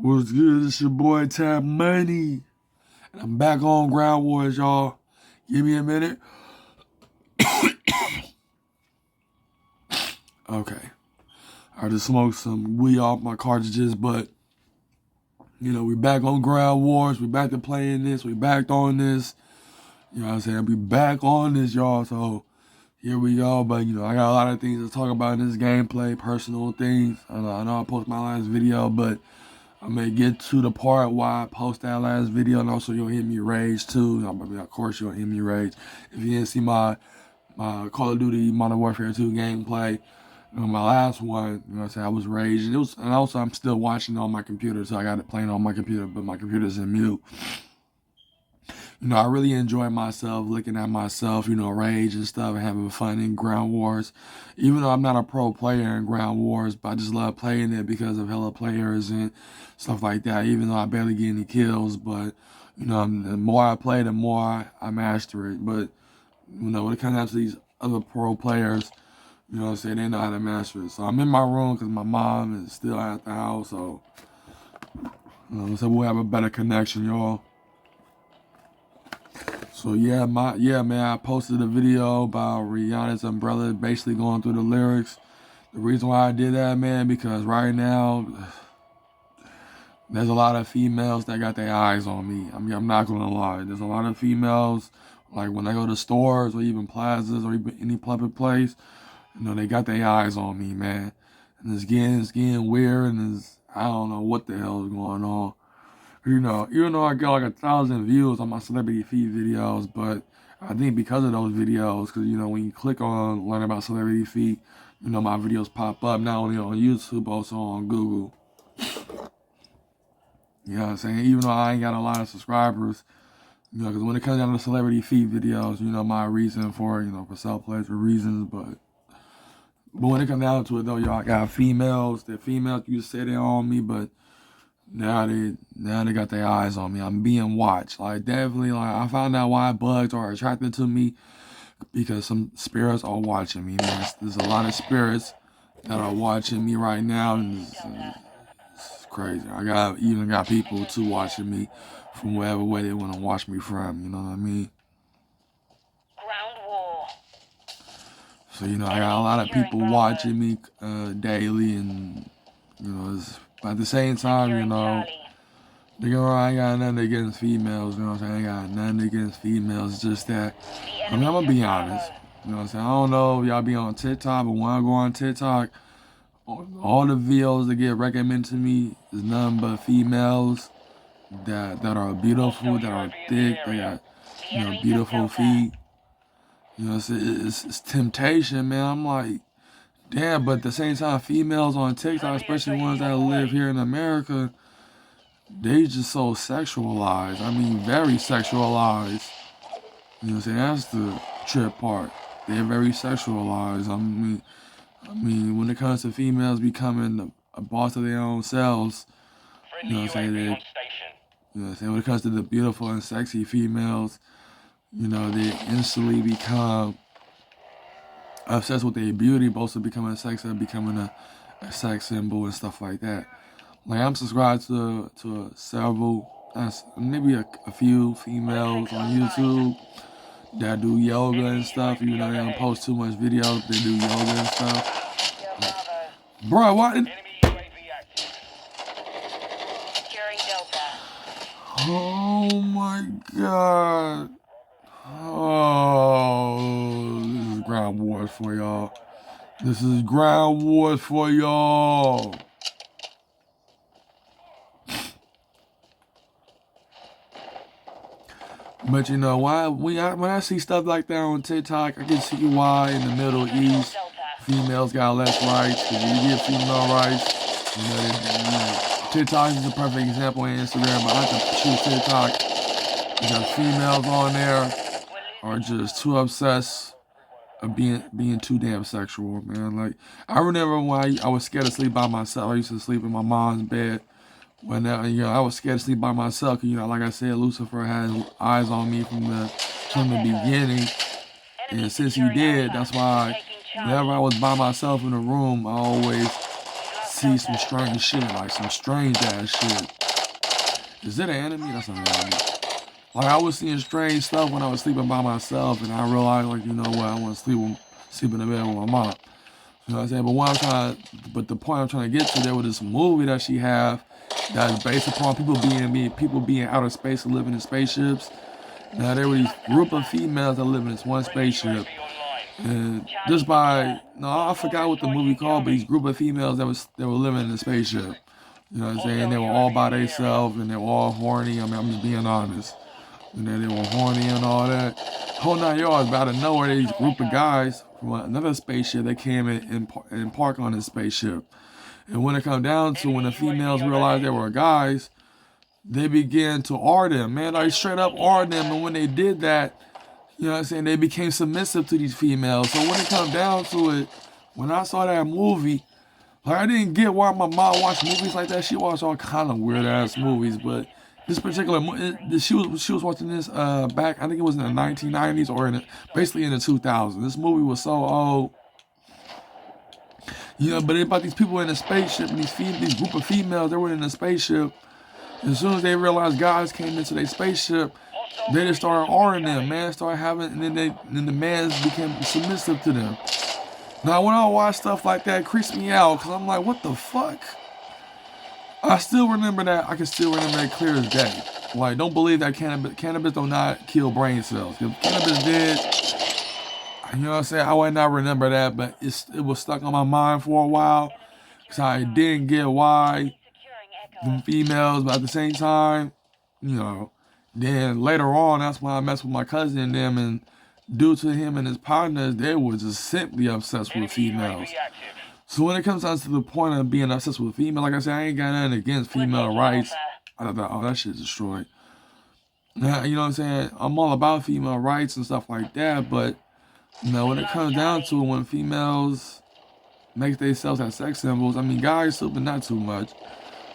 What's good? It's your boy Tab Money. And I'm back on Ground Wars, y'all. Give me a minute. Okay. I just smoked some weed off my cartridges, but we back on Ground Wars. We back to playing this. We back on this. You know what I'm saying? We back on this, y'all. So here we go. But I got a lot of things to talk about in this gameplay, personal things. I know I posted my last video, but I'm gonna get to the part why I post that last video, and also you'll hear me rage too. Of course, you'll hear me rage. If you didn't see my Call of Duty Modern Warfare 2 gameplay, my last one, what I'm saying, I was raging. And also I'm still watching on my computer, so I got it playing on my computer, but my computer's in mute. I really enjoy myself, looking at myself, rage and stuff, and having fun in Ground Wars. Even though I'm not a pro player in Ground Wars, but I just love playing it because of hella players and stuff like that. Even though I barely get any kills, but the more I play, the more I master it. But when it comes down to these other pro players, they know how to master it. So I'm in my room because my mom is still at the house, so so we'll have a better connection, y'all. So man, I posted a video about Rihanna's Umbrella, basically going through the lyrics. The reason why I did that, man, because right now there's a lot of females that got their eyes on me. I'm not gonna lie. There's a lot of females, like when I go to stores or even plazas or even any public place, they got their eyes on me, man. And it's getting weird, and I don't know what the hell is going on. Even though I get like 1,000 views on my celebrity feed videos, but I think because of those videos, because when you click on learn about celebrity feed, my videos pop up not only on YouTube, also on Google. You know what I'm saying? Even though I ain't got a lot of subscribers, because when it comes down to celebrity feed videos, my reason for for self-pleasure reasons, but when it comes down to it though, y'all got females. The females you say they're on me, but now they got their eyes on me. I'm being watched. Like definitely, I found out why bugs are attracted to me, because some spirits are watching me, man. There's a lot of spirits that are watching me right now, and it's crazy. I even got people too watching me from wherever way they want to watch me from. You know what I mean? Ground war. So I got a lot of people watching me daily, and but at the same time, I ain't got nothing against females, I ain't got nothing against females. It's just that, I'm gonna be honest, I don't know if y'all be on TikTok, but when I go on TikTok, all the videos that get recommended to me is nothing but females that are beautiful, that are thick, they got, beautiful feet. It's temptation, man. I'm like, damn, but at the same time, females on TikTok, especially ones that live here in America, they just so sexualized. I mean, very sexualized. That's the trip part. They're very sexualized. I mean, when it comes to females becoming a boss of their own selves, when it comes to the beautiful and sexy females, they instantly become obsessed with their beauty, but also becoming a sex symbol and stuff like that. Like I'm subscribed to several, maybe a few females on YouTube that do yoga and stuff. Even though they don't post too much videos, they do yoga and stuff. Bro, what? Oh my God. Oh, this is Ground Wars for y'all. This is Ground Wars for y'all. But why when I see stuff like that on TikTok, I can see why in the Middle East females got less rights. Because you get female rights, TikTok is a perfect example in Instagram, but I can choose TikTok because females on there are just too obsessed of being too damn sexual, man. Like I remember when I was scared to sleep by myself. I used to sleep in my mom's bed. When I was scared to sleep by myself. Like I said, Lucifer had eyes on me from the beginning, and since he did, that's why whenever I was by myself in the room, I always see some strange shit, like some strange ass shit. Is it an enemy? That's not an enemy. Like I was seeing strange stuff when I was sleeping by myself, and I realized, like, you know what, I want to sleep in the bed with my mom. You know what I'm saying? But the point I'm trying to get to, there was this movie that she have that is based upon people being outer space and living in spaceships. Now there were these group of females that live in this one spaceship, and just by I forgot what the movie called, but these group of females that were living in the spaceship. You know what I'm saying? They were all by themselves and they were all horny. I mean, I'm just being honest. And then they were horny and all that. Whole 9 yards. But out of nowhere, these group of guys from another spaceship, they came in and parked on this spaceship. And when it come down to when the females realized they were guys, they began to R them, man. Like straight up R them. And when they did that, you know what I'm saying, they became submissive to these females. So when it come down to it, when I saw that movie, like I didn't get why my mom watched movies like that. She watched all kind of weird ass movies, but this particular she was watching this back, I think it was in the 1990s or basically in the 2000s. This movie was so old. You know, but it's about these people in a spaceship and these group of females that were in a spaceship. As soon as they realized guys came into their spaceship, they just started R-ing them, man. Started having, and then the mans became submissive to them. Now, when I watch stuff like that, it creeps me out because I'm like, what the fuck? I still remember that. I can still remember that clear as day. Like, don't believe that cannabis do not kill brain cells. If cannabis did, you know what I'm saying? I would not remember that, but it was stuck on my mind for a while because I didn't get why the females, but at the same time, you know, then later on, that's when I messed with my cousin and them, and due to him and his partners, they were just simply obsessed with females. So when it comes down to the point of being obsessed with female, like I said, I ain't got nothing against female rights. I thought, oh, that shit's destroyed. Now, you know what I'm saying? I'm all about female rights and stuff like that, but, you know, when it comes down to it, when females make themselves as sex symbols, I mean, guys too, but not too much.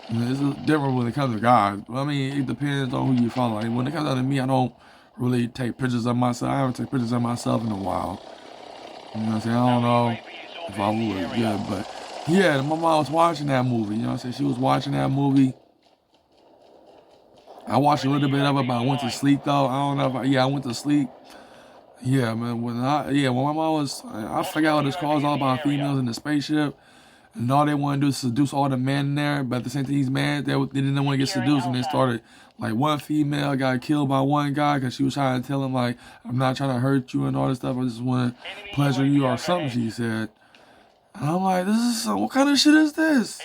You know, it's different when it comes to guys. But I mean, it depends on who you follow. Like, when it comes down to me, I don't really take pictures of myself. I haven't taken pictures of myself in a while. You know what I'm saying? I don't know if I would, yeah, but yeah, my mom was watching that movie. You know what I'm saying? She was watching that movie. I watched a little bit of it, but I went to sleep though. I don't know if I went to sleep. Yeah, man. When my mom was, I forgot what it's called. It's all about females in the spaceship. And all they want to do is seduce all the men in there. But at the same time, these men, they didn't want to get seduced. And they started, like, one female got killed by one guy because she was trying to tell him, like, I'm not trying to hurt you and all this stuff. I just want to pleasure you or something, she said. And I'm like, what kind of shit is this?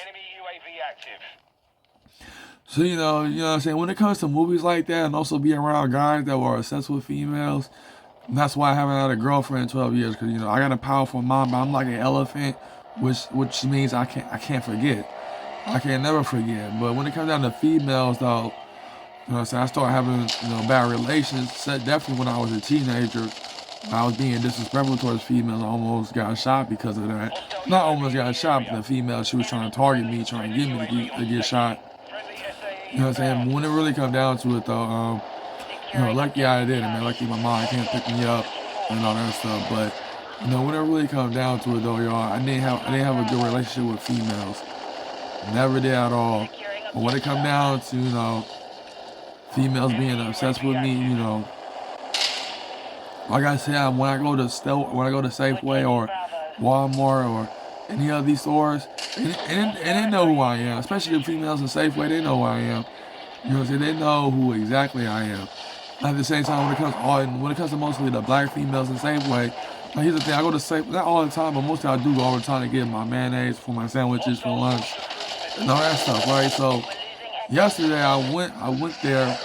So, you know what I'm saying? When it comes to movies like that and also be around guys that were obsessed with females, that's why I haven't had a girlfriend in 12 years. Because, you know, I got a powerful mom, but I'm like an elephant, which means I can't forget. I can never forget. But when it comes down to females, though, you know what I'm saying? I started having, bad relations. Definitely when I was a teenager. I was being disrespectful towards females. I almost got shot because of that. Not almost got shot, but the female, she was trying to target me, trying to get me to get shot. You know what I'm saying? But when it really come down to it, though, lucky I did it, man. Lucky my mom can't pick me up and all that stuff. But when it really comes down to it, though, y'all, I didn't have a good relationship with females. Never did at all. But when it come down to females being obsessed with me, like I said, when I go to Safeway or Walmart or any of these stores, and they know who I am, especially the females in Safeway, they know who I am. You know what I'm saying? They know who exactly I am. At the same time, when it comes to mostly the black females in Safeway, like, here's the thing, I go to Safeway, not all the time, but mostly I do go all the time to get my mayonnaise for my sandwiches for lunch and all that stuff, right? So yesterday I went there.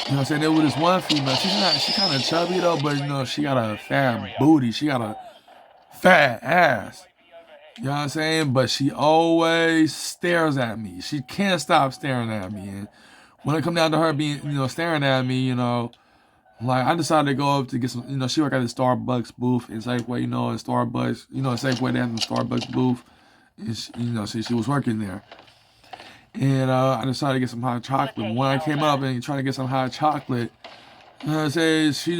You know what I'm saying? There was this one female. She kind of chubby though, but she got a fat booty. She got a fat ass. You know what I'm saying? But she always stares at me. She can't stop staring at me. And when it come down to her being, staring at me, like, I decided to go up to get some, she worked at the Starbucks booth in Safeway, in Starbucks, in Safeway, they had the Starbucks booth. And she was working there. And I decided to get some hot chocolate. When I came up and trying to get some hot chocolate, you know what I'm saying, she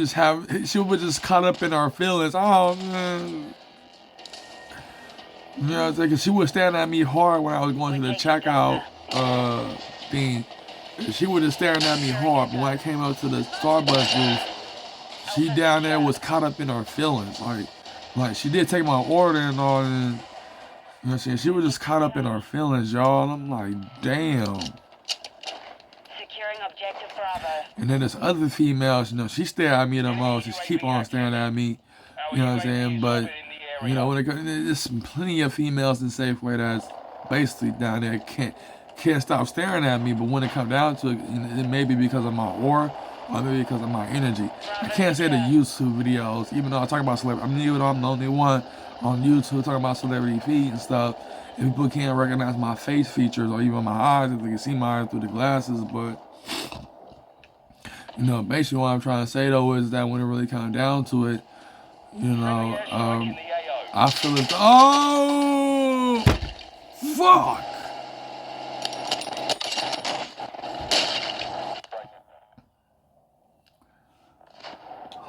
was just caught up in her feelings. Oh, man. You know what I'm saying? 'Cause she was staring at me hard when I was going to the checkout thing. She was just staring at me hard, but when I came up to the Starbucks booth, she down there was caught up in her feelings. Like she did take my order and all, and you know what I'm saying? She was just caught up in her feelings, y'all. And I'm like, damn. Securing objective Bravo. And then there's other females, you know, she stare at me the most. Just keep on staring at me. You know what I'm saying? But you know, when there's plenty of females in Safeway that's basically down there can't stop staring at me. But when it comes down to it, you know, it may be because of my aura, or maybe because of my energy. I can't say the YouTube videos, even though I talk about celebrity. I mean, even though I'm the only one on YouTube talking about celebrity feet and stuff, and people can't recognize my face features or even my eyes if they can see my eyes through the glasses. But you know, basically what I'm trying to say though is that when it really comes down to it, you know, I feel it's fuck.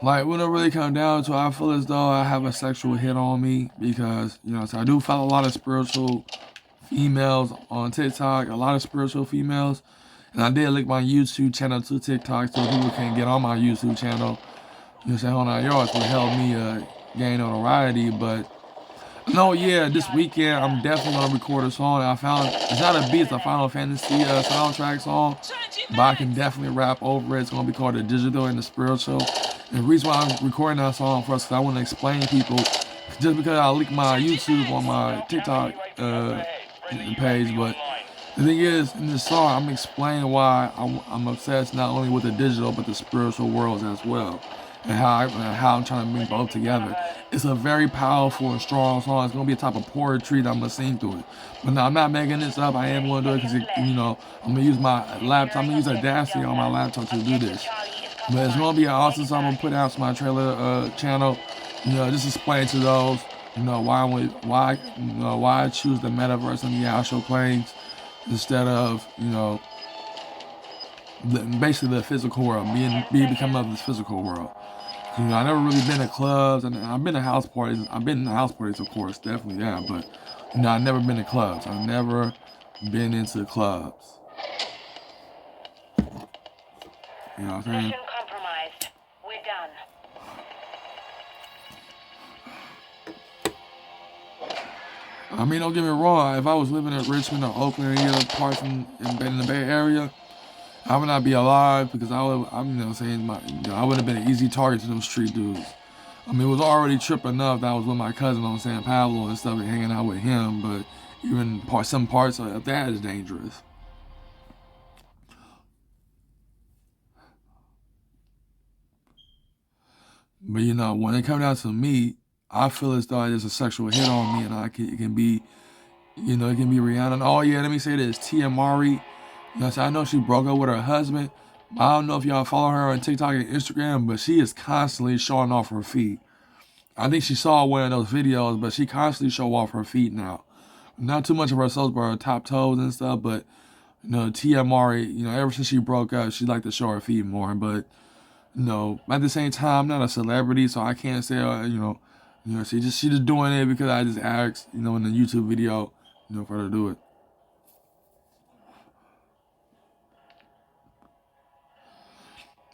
Like when it really comes down to it, I feel as though I have a sexual hit on me because, you know, so I do follow a lot of spiritual females on TikTok, a lot of spiritual females. And I did link my YouTube channel to TikTok so people can get on my YouTube channel. You know, say Whole 9 Yards will help me gain notoriety. But no, yeah, this weekend I'm definitely gonna record a song. I found it's not a beat, it's a Final Fantasy soundtrack song, but I can definitely rap over it. It's gonna be called The Digital and the Spiritual. And the reason why I'm recording that song for us is I want to explain to people, just because I link my YouTube on my TikTok page, but the thing is, in this song, I'm explaining why I'm obsessed not only with the digital but the spiritual worlds as well, and how I'm trying to bring both together. It's a very powerful and strong song. It's gonna be a type of poetry that I'm gonna sing through it. But no, I'm not making this up. I am gonna do it because you know I'm gonna use my laptop. I'm gonna use Audacity on my laptop to do this. But it's gonna be an awesome song. I'm gonna put out to my trailer channel. You know, just explain to those, you know, why I choose the metaverse and the astral planes instead of, you know, basically the physical world, becoming of this physical world. You know, I never really been to clubs, and I've been to house parties. I've been to house parties, of course, definitely, yeah. But you know, I've never been to clubs. I've never been into clubs. You know what I'm saying? Mission compromised. We're done. I mean, don't get me wrong. If I was living in Richmond or Oakland or any other parts in the Bay Area, I would not be alive because I wouldn't have been an easy target to them street dudes. I mean, it was already trip enough that I was with my cousin on San Pablo and stuff and hanging out with him, but even some parts of that is dangerous. But you know, when it comes down to me, I feel as though there's a sexual hit on me, and it can be, you know, it can be Rihanna. Oh yeah, let me say this, Tia Mowry. You know, so I know she broke up with her husband. I don't know if y'all follow her on TikTok and Instagram, but she is constantly showing off her feet. I think she saw one of those videos, but she constantly show off her feet now. Not too much of herself, but her top toes and stuff. But you know, Tia Mowry, you know, ever since she broke up, she liked to show her feet more. But you know, at the same time, I'm not a celebrity, so I can't say, you know, she just doing it because I just asked, you know, in the YouTube video, you know, for her to do it.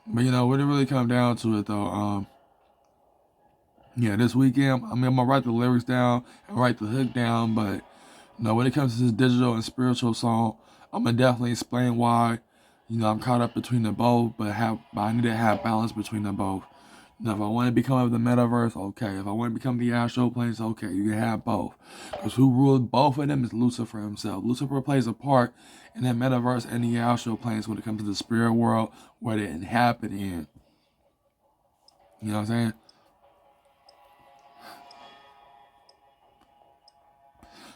But you know, when it really comes down to it, though, yeah, this weekend, I mean, I'm gonna write the lyrics down and write the hook down. But you know, when it comes to this digital and spiritual song, I'm gonna definitely explain why. You know, I'm caught up between the both, but I need to have balance between the both. You know, if I want to become of the metaverse, okay. If I want to become the astral planes, okay. You can have both. Because who rules both of them is Lucifer himself. Lucifer plays a part in that metaverse and the astral planes when it comes to the spirit world where they inhabit in. You know what I'm saying?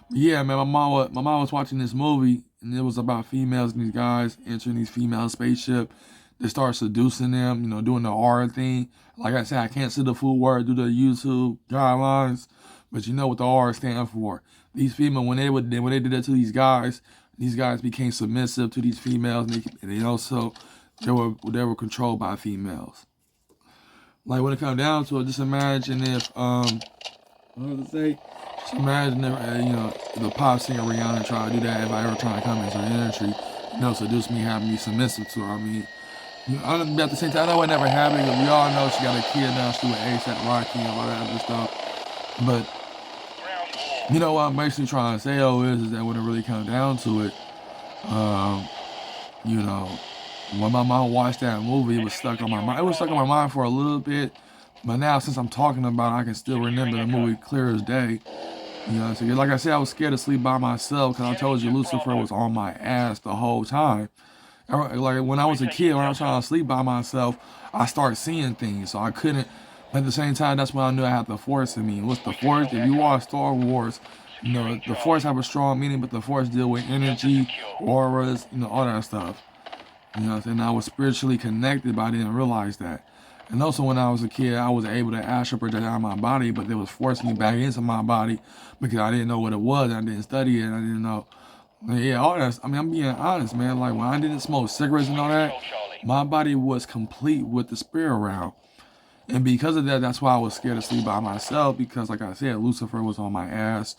Yeah, man, my mom was watching this movie, and it was about females and these guys entering these female spaceship. They start seducing them, you know, doing the R thing. Like I said, I can't say the full word due to the YouTube guidelines, but you know what the R stand for. These females, when they did that to these guys became submissive to these females, and they also they were controlled by females. Like when it comes down to it, just imagine if What was I say? Just imagine if, the pop singer Rihanna try to do that if I ever try to come into the industry, seduce me, have me submissive to her. I mean, at the same time, I know it never happened because we all know she got a kid now. She with ASAP Rocky and all that other stuff. But what I'm basically trying to say is that when it really comes down to it, um, you know, when my mom watched that movie, it was stuck on my mind. It was stuck on my mind for a little bit, but now since I'm talking about it, I can still remember the movie clear as day. So like I said, I was scared to sleep by myself because I told you Lucifer was on my ass the whole time. Like when I was a kid, when I was trying to sleep by myself, I started seeing things, so I couldn't. But at the same time, that's when I knew I had the Force in me. What's the Force? If you watch Star Wars, the Force have a strong meaning, but the Force deal with energy, auras, all that stuff. And I was spiritually connected, but I didn't realize that. And also when I was a kid, I was able to astral project out of my body, but they was forcing me back into my body because I didn't know what it was. I didn't study it. I didn't know. Yeah, all that. I mean, I'm being honest, man. Like when I didn't smoke cigarettes and all that, my body was complete with the spirit realm. And because of that, that's why I was scared to sleep by myself because, like I said, Lucifer was on my ass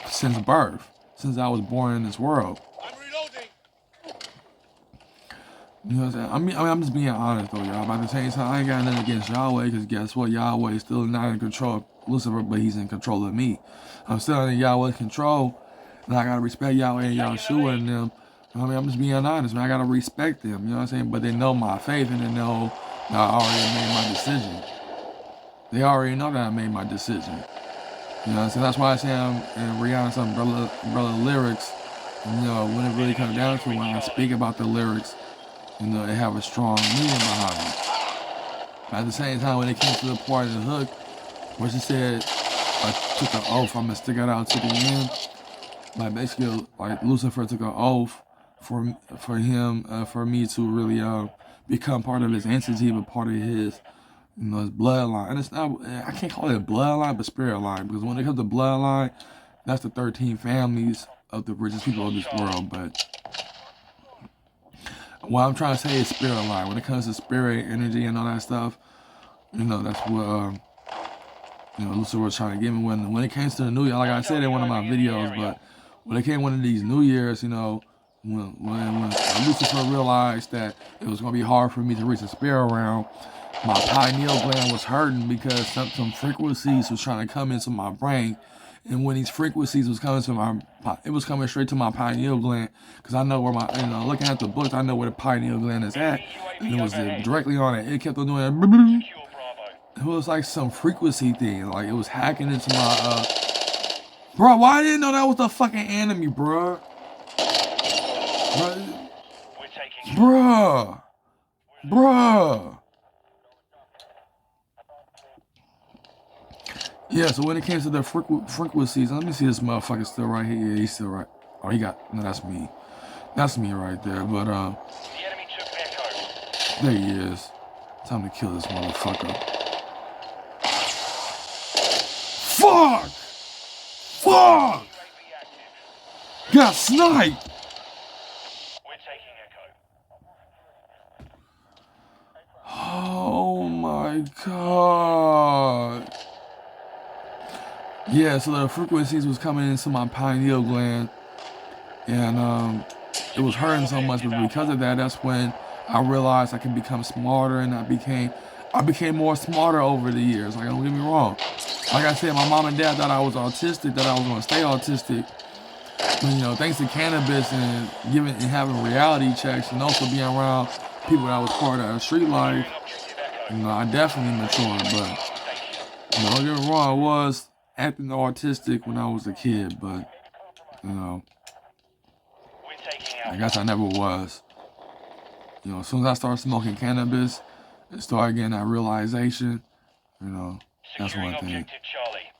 since birth, since I was born in this world. You know what I'm saying? I'm just being honest though, y'all. But at the same time, I ain't got nothing against Yahweh because guess what? Yahweh is still not in control of Lucifer, but he's in control of me. I'm still in Yahweh's control, and I gotta respect Yahweh and Yahshua and them. I'm just being honest, man. I gotta respect them. You know what I'm saying? But they know my faith and they know that I already made my decision. They already know that I made my decision. You know what I'm saying? That's why I say I'm in Rihanna's brother lyrics. When it really comes down to it, when I speak about the lyrics, they have a strong meaning behind it. But at the same time, when it came to the part of the hook, where she said, I took an oath, I'm gonna stick it out to the end. Like basically, like Lucifer took an oath for him, for me to really become part of his entity, but part of his, his bloodline. And it's not, I can't call it a bloodline, but spirit line, because when it comes to bloodline, that's the 13 families of the richest people of this world, but what I'm trying to say is spirit line. When it comes to spirit, energy, and all that stuff, that's what Lucifer was trying to give me. When it came to the New Year, like I said in one of my videos, but when it came one of these New Years, when Lucifer realized that it was gonna be hard for me to reach the spirit realm, my pineal gland was hurting because some frequencies was trying to come into my brain. And when these frequencies was coming to it was coming straight to my pineal gland because I know where looking at the books, I know where the pineal gland is at, and it was directly on it. It kept on doing that. It was like some frequency thing, like it was hacking into my bro. Why I didn't know that was the fucking enemy, bro? Bruh. Yeah, so when it came to the frequencies, let me see this motherfucker still right here. Yeah, he's still right. Oh, no, that's me. That's me right there. But, The enemy took Echo. there he is. Time to kill this motherfucker. Fuck! Fuck! Got sniped! We're taking Echo. Oh my god. Yeah, so the frequencies was coming into my pineal gland, and it was hurting so much. But because of that, that's when I realized I could become smarter, and I became more smarter over the years. Like, don't get me wrong. Like I said, my mom and dad thought I was autistic, that I was gonna stay autistic. But thanks to cannabis and having reality checks, and also being around people that was part of the street life, I definitely matured. But don't get me wrong, I was acting autistic when I was a kid, but I guess I never was. As soon as I started smoking cannabis and started getting that realization, that's one thing. Objective Charlie.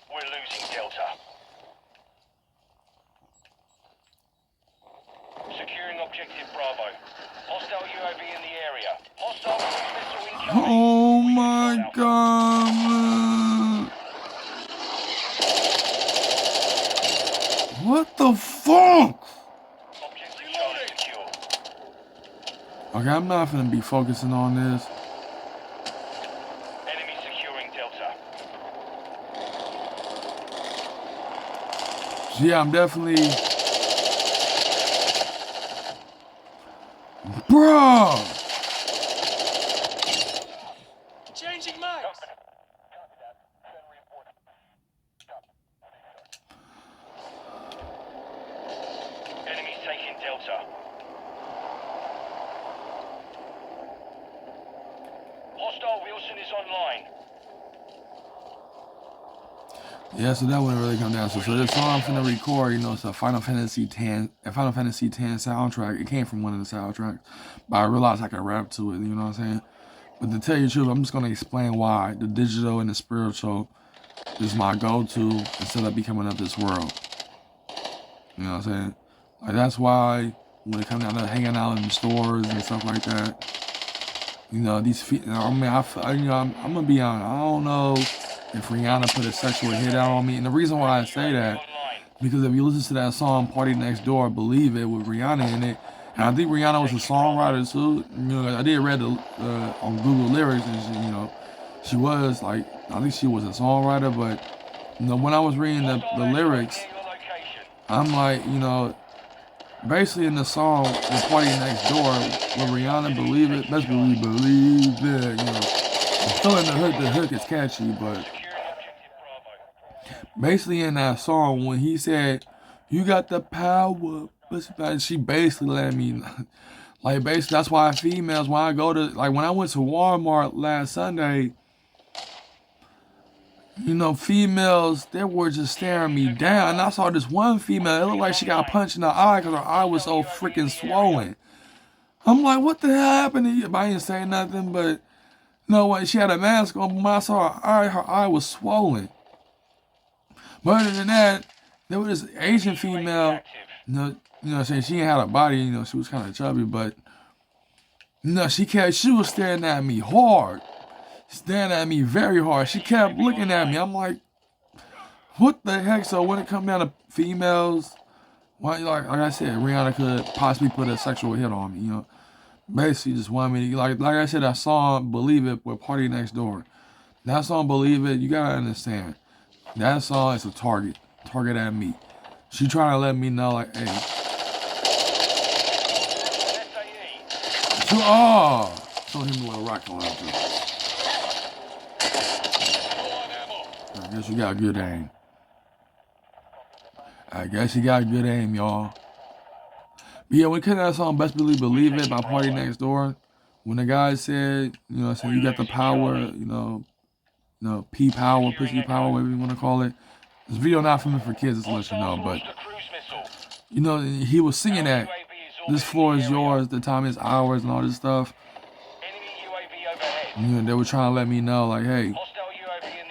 We're losing Delta. Securing objective Bravo. Hostile UAV in the area. Hostile missile incoming. Oh my god, man. What the fuck? Objective Charlie secure. Okay, I'm not gonna be focusing on this. Enemy securing Delta. Yeah, I'm definitely, bro. Changing mags. Enemies taking Delta. Hostile Wilson is online. Yeah, so that wouldn't really come down to. So this song I'm finna record, you know, it's a Final Fantasy X soundtrack. It came from one of the soundtracks, but I realized I could rap to it. You know what I'm saying? But to tell you the truth, I'm just gonna explain why the digital and the spiritual is my go-to instead of becoming of this world. You know what I'm saying? Like that's why when it comes down to hanging out in the stores and stuff like that, you know, these feet. I mean, I'm gonna be honest. I don't know if Rihanna put a sexual hit out on me, and the reason why I say that because if you listen to that song "Party Next Door," "Believe It" with Rihanna in it, and I think Rihanna was a songwriter too. You know, I did read the on Google lyrics, and she, you know, she was like, I think she was a songwriter, but you know, when I was reading the lyrics, I'm like, you know, basically in the song "The Party Next Door" with Rihanna, "Believe It," best believe it. You know, still in the hook is catchy, but basically in that song when he said, "You got the power," but she basically let me, like basically that's why females when I go to like when I went to Walmart last Sunday. You know, females, they were just staring me down. And I saw this one female, it looked like she got punched in the eye because her eye was so freaking swollen. I'm like, what the hell happened to you? I didn't say nothing, but you know what? She had a mask on, but when I saw her eye was swollen. But other than that, there was this Asian female, you know what I'm saying? She ain't had a body, you know, she was kind of chubby, but you know, she was staring at me hard. Staring at me very hard. She kept looking at me. I'm like, what the heck? So when it comes down to females, why, like I said, Rihanna could possibly put a sexual hit on me, you know. Basically just wanted me to, like I said, that song "Believe It" with Party Next Door. That song "Believe It," you gotta understand. That song is a target at me. She trying to let me know, like, hey. So him a little rocket launcher. I guess you got good aim. Y'all. But yeah, when it came to that song "Best Believe It" by Party Next Door, when the guy said, you know, you got the power, you know, P power, pussy power, whatever you want to call it. This video not for me for kids, just to let you know, but you know, he was singing that this floor is yours, the time is ours, and all this stuff. You know, they were trying to let me know, like, hey,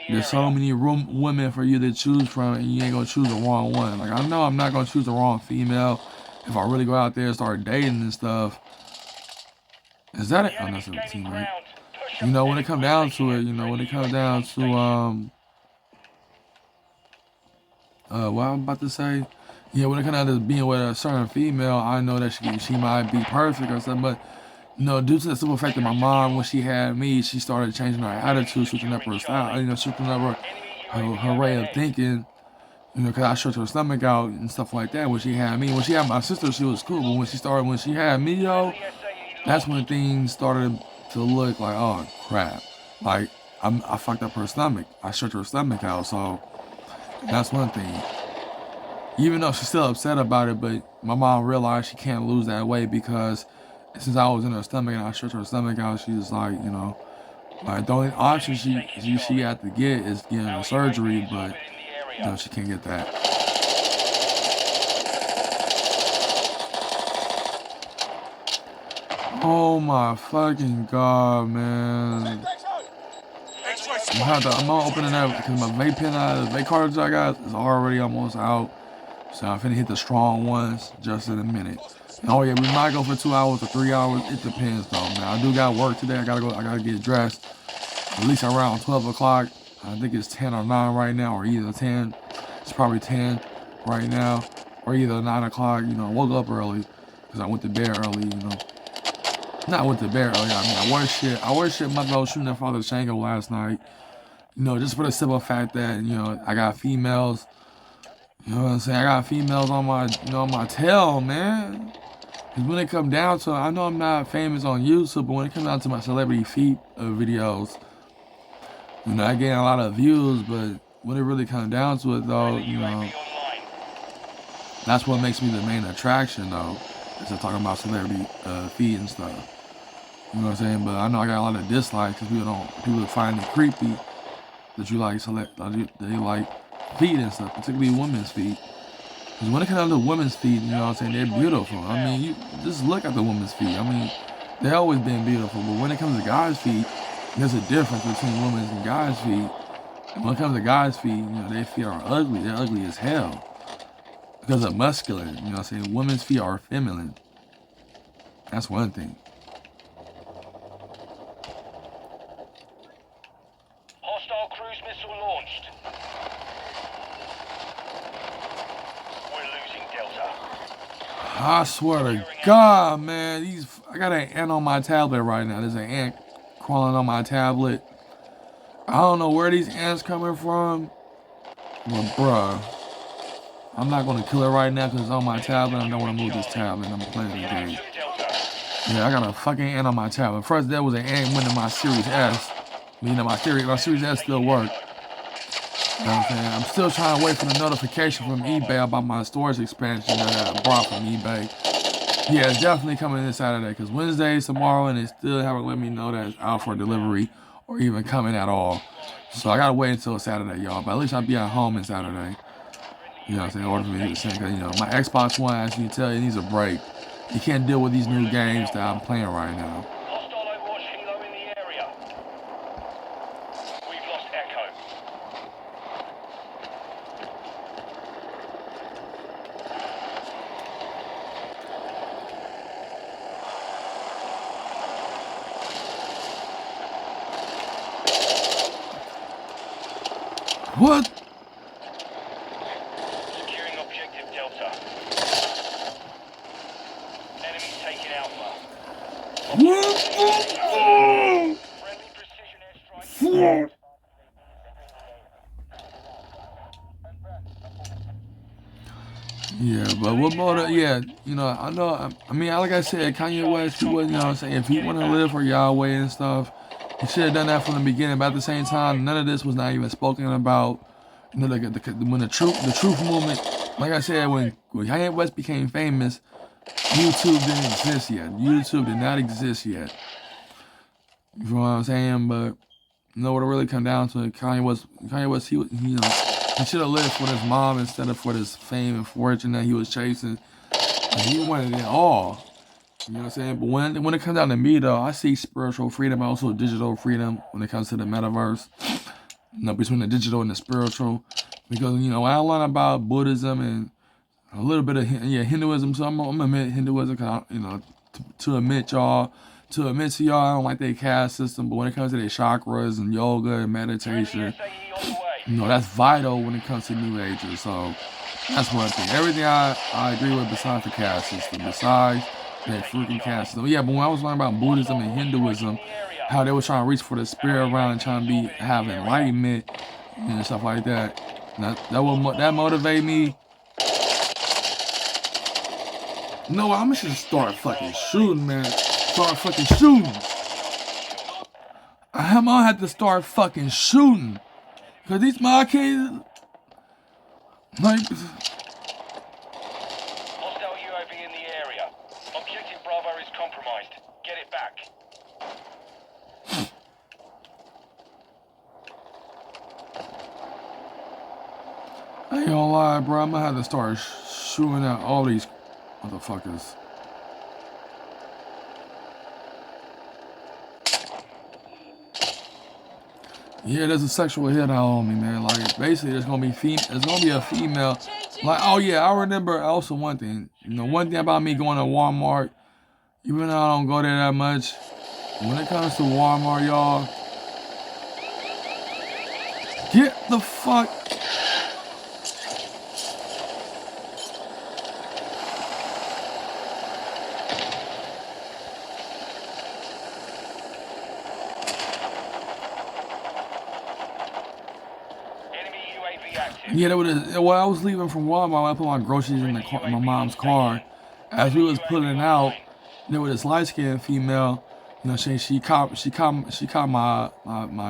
there's so many women for you to choose from, and you ain't gonna choose the wrong one. Like, I know I'm not gonna choose the wrong female if I really go out there and start dating and stuff. Is that it? Oh, that's a teammate. You know, when it comes down to it, you know, when it comes down to what I'm about to say, yeah, when it comes down to being with a certain female, I know that she might be perfect or something, but you know, due to the simple fact that my mom, when she had me, she started changing her attitude, switching up her style, you know, switching up her way of thinking, you know, because I stretched her stomach out and stuff like that when she had me. When she had my sister, she was cool, but when she had me, yo, that's when things started to look like, oh, crap. Like, I fucked up her stomach. I stretched her stomach out, so that's one thing. Even though she's still upset about it, but my mom realized she can't lose that weight because since I was in her stomach and I stretched her stomach out, she was like, you know, like the only option she had to get is getting a surgery, but you know, she can't get that. Oh my fucking god, man! I'm gonna open it up because my vape pen, the vape cartridge I got is already almost out, so I'm finna hit the strong ones just in a minute. Oh yeah, we might go for 2 hours or 3 hours. It depends though, man. I do got work today. I gotta get dressed. At least around 12 o'clock. I think it's 10 or 9 right now, or either 10. It's probably 10 right now, or either 9 o'clock. You know, I woke up early because I went to bed early. You know, not went to bed early. I mean, I worked shit. I was shooting at Father Shango last night. You know, just for the simple fact that you know I got females. You know what I'm saying? I got females on my, on my tail, man. Cause when it come down to, I know I'm not famous on YouTube, but when it comes down to my celebrity feet videos, I get a lot of views. But when it really comes down to it, though, UAV online. that's what makes me the main attraction, though. Is to talking about celebrity feet and stuff. You know what I'm saying? But I know I got a lot of dislikes because people find it creepy that you like they like feet and stuff, particularly women's feet. Because when it comes down to women's feet, you know what I'm saying, they're beautiful. I mean, you just look at the women's feet. I mean, they always been beautiful. But when it comes to guys' feet, there's a difference between women's and guys' feet. And when it comes to guys' feet, their feet are ugly. They're ugly as hell. Because they're muscular. You know what I'm saying? Women's feet are feminine. That's one thing. Hostile cruise missile launched. We're losing Delta. I swear to God, man, I got an ant on my tablet right now. There's an ant crawling on my tablet. I don't know where these ants coming from, but bruh, I'm not gonna kill it right now because it's on my tablet. I don't want to move this tablet. I'm playing the game. Yeah, I got a fucking ant on my tablet. First, there was an ant went in my Series S. My Series S still works. You know what I'm saying? I'm still trying to wait for the notification from eBay about my storage expansion that I brought from eBay. Yeah, it's definitely coming this Saturday because Wednesday is tomorrow and they still haven't let me know that it's out for delivery or even coming at all. So I gotta wait until Saturday, y'all. But at least I'll be at home on Saturday. You know what I'm saying? In order for me to say, because, my Xbox One, as you can tell, it needs a break. You can't deal with these new games that I'm playing right now. Hostile Overwatch Helo in the area. We've lost Echo. What? Securing objective Delta. Enemies taking Alpha. What? Friendly precision airstrike. Yeah, but what more? Yeah, I know. I mean, like I said, Kanye West, he wasn't, what I'm saying, if he want to live for Yahweh and stuff, he should have done that from the beginning. But at the same time, none of this was not even spoken about. When the truth movement, like I said, when Kanye West became famous, YouTube didn't exist yet. YouTube did not exist yet. You know what I'm saying? But what it really come down to, Kanye West, he should have lived for his mom instead of for this fame and fortune that he was chasing. And he wanted it all. You know what I'm saying? But when it comes down to me, though, I see spiritual freedom, also digital freedom when it comes to the metaverse. Between the digital and the spiritual. Because, I learn about Buddhism and a little bit of Hinduism. So I'm gonna admit Hinduism, cause to admit to y'all, I don't like their caste system. But when it comes to their chakras and yoga and meditation, that's vital when it comes to New Agers. So that's one thing. Everything I agree with besides the caste system, besides that freaking caste system. Yeah, but when I was learning about Buddhism and Hinduism, how they were trying to reach for the spirit realm and trying to have enlightenment and stuff like that. That motivate me. No, I'm just gonna start fucking shooting, man. Start fucking shooting. I'm gonna have to start fucking shooting. Cause these my kids, like, Hostile UAV in the area. Objective Bravo is compromised. Get it back. I ain't gonna lie, bro. I'm gonna have to start shooting at all these motherfuckers. Yeah, there's a sexual hit out on me, man. Like, basically, there's gonna be a female. Like, oh yeah, I remember also one thing. One thing about me going to Walmart, even though I don't go there that much, when it comes to Walmart, y'all, get the fuck. Yeah, that was. Well, I was leaving from Walmart. I put my groceries in the car, in my mom's car. As we was pulling out, there was this light skinned female. You know, she caught my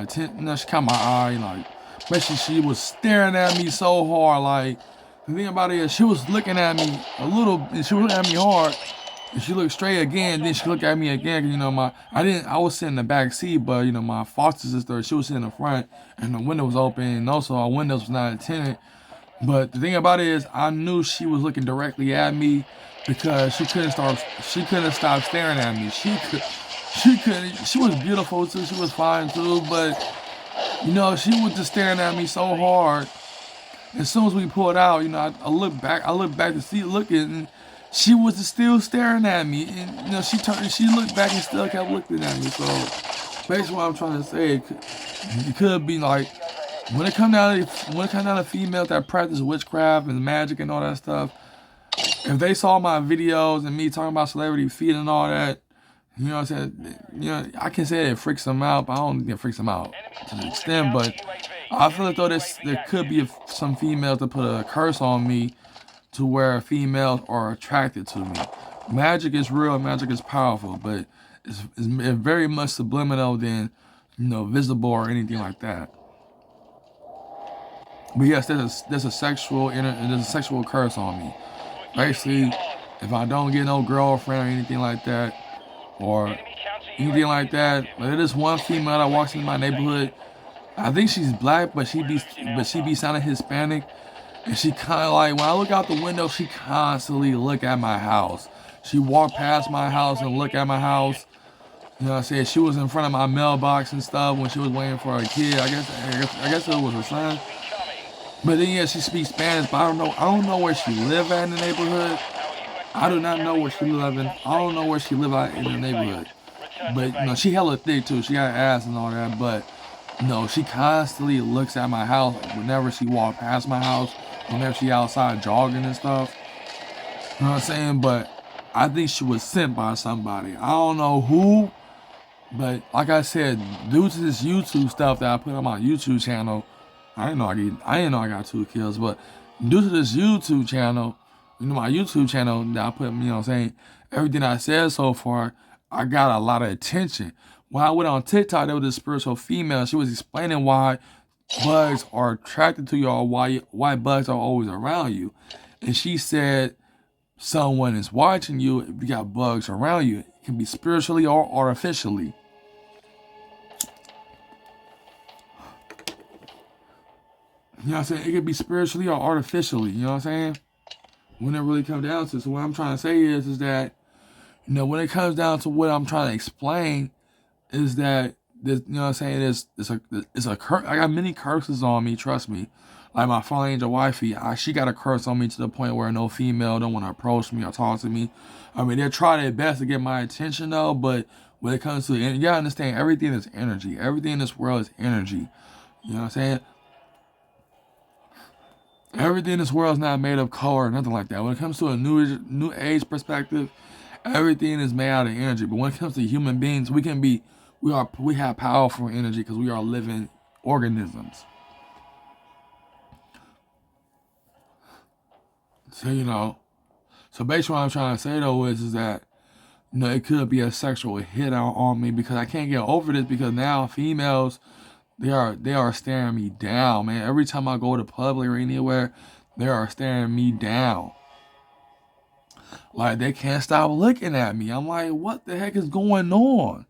attention. You know, she caught my eye. Like, basically, she was staring at me so hard. Like, the thing about it is, she was looking at me a little. And she was looking at me hard. And she looked straight again. Then she looked at me again. 'Cause, you know, I was sitting in the back seat, but you know, my foster sister, she was sitting in the front, and the window was open, and also our windows was not tinted. But the thing about it is, I knew she was looking directly at me because she couldn't stop staring at me. She couldn't. She was beautiful too. She was fine too. But you know, she was just staring at me so hard. As soon as we pulled out, you know, I looked back. I looked back to see looking, and she was still staring at me. And you know, she looked back and still kept looking at me. So basically, what I'm trying to say, it could be like. When it come down to females that practice witchcraft and magic and all that stuff, if they saw my videos and me talking about celebrity feet and all that, you know what I'm saying? You know, I can say it freaks them out, but I don't think it freaks them out to the extent. But I feel as though there could be some females that put a curse on me to where females are attracted to me. Magic is real, magic is powerful, but it's very much subliminal than, you know, visible or anything like that. But yes, there's a sexual curse on me. Basically, if I don't get no girlfriend or anything like that, or anything like that, but there's one female that walks in my neighborhood. I think she's black, but she be sounding Hispanic, and she kind of like when I look out the window, she constantly look at my house. She walked past my house and look at my house. You know what I'm saying? She was in front of my mailbox and stuff when she was waiting for a kid. I guess it was her son. But then yeah, she speaks Spanish, but I don't know where she live at in the neighborhood. I do not know where she live in. I don't know where she live at in the neighborhood. But you know, she hella thick too. She got ass and all that. But you know, she constantly looks at my house whenever she walk past my house, whenever she outside jogging and stuff. You know what I'm saying? But I think she was sent by somebody. I don't know who. But like I said, due to this YouTube stuff that I put on my YouTube channel, I didn't know I got 2 kills, but due to this YouTube channel, you know, my YouTube channel that I put, you know what I'm saying, everything I said so far, I got a lot of attention. When I went on TikTok, there was this spiritual female. She was explaining why bugs are attracted to you or why bugs are always around you. And she said someone is watching you if you got bugs around you. It can be spiritually or artificially. You know what I'm saying? It could be spiritually or artificially, you know what I'm saying? When it really comes down to it. So what I'm trying to say is that, you know, when it comes down to what I'm trying to explain is that, this, you know what I'm saying, it's a curse. I got many curses on me, trust me. Like my fallen angel wifey, she got a curse on me to the point where no female don't want to approach me or talk to me. I mean, they try their best to get my attention though, but when it comes to, and you gotta understand, everything is energy. Everything in this world is energy. You know what I'm saying? Everything in this world is not made of color or nothing like that. When it comes to a new age perspective, everything is made out of energy. But when it comes to human beings, we have powerful energy because we are living organisms. So you know, basically what I'm trying to say though is that, you know, it could be a sexual hit out on me because I can't get over this because now females, they are staring me down, man. Every time I go to public or anywhere, they are staring me down. Like they can't stop looking at me. I'm like, what the heck is going on?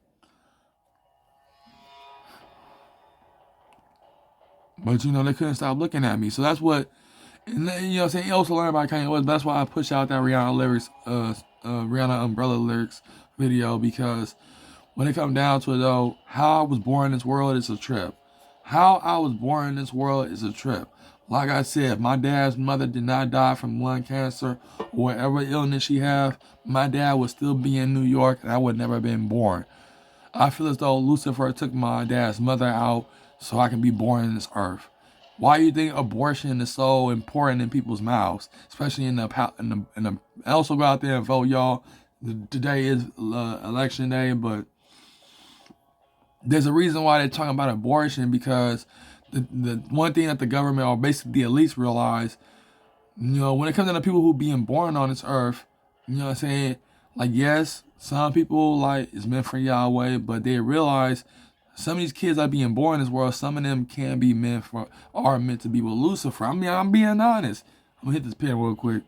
But you know, they couldn't stop looking at me. So that's what, and then, you know what I'm saying? You also learn about Kanye West. That's why I push out that Rihanna Umbrella lyrics video, because when it comes down to it though, how I was born in this world is a trip. How I was born in this world is a trip. Like I said, my dad's mother did not die from lung cancer or whatever illness she have. My dad would still be in New York and I would never have been born. I feel as though Lucifer took my dad's mother out so I can be born in this earth. Why do you think abortion is so important in people's mouths, especially in the also go out there and vote, y'all. Today is election day, but there's a reason why they're talking about abortion, because the one thing that the government or basically the elites realize, when it comes down to people who being born on this earth, you know what I'm saying? Like, yes, some people like is meant for Yahweh, but they realize some of these kids that being born in this world, some of them can be are meant to be with Lucifer. I mean, I'm being honest. I'm gonna hit this pen real quick.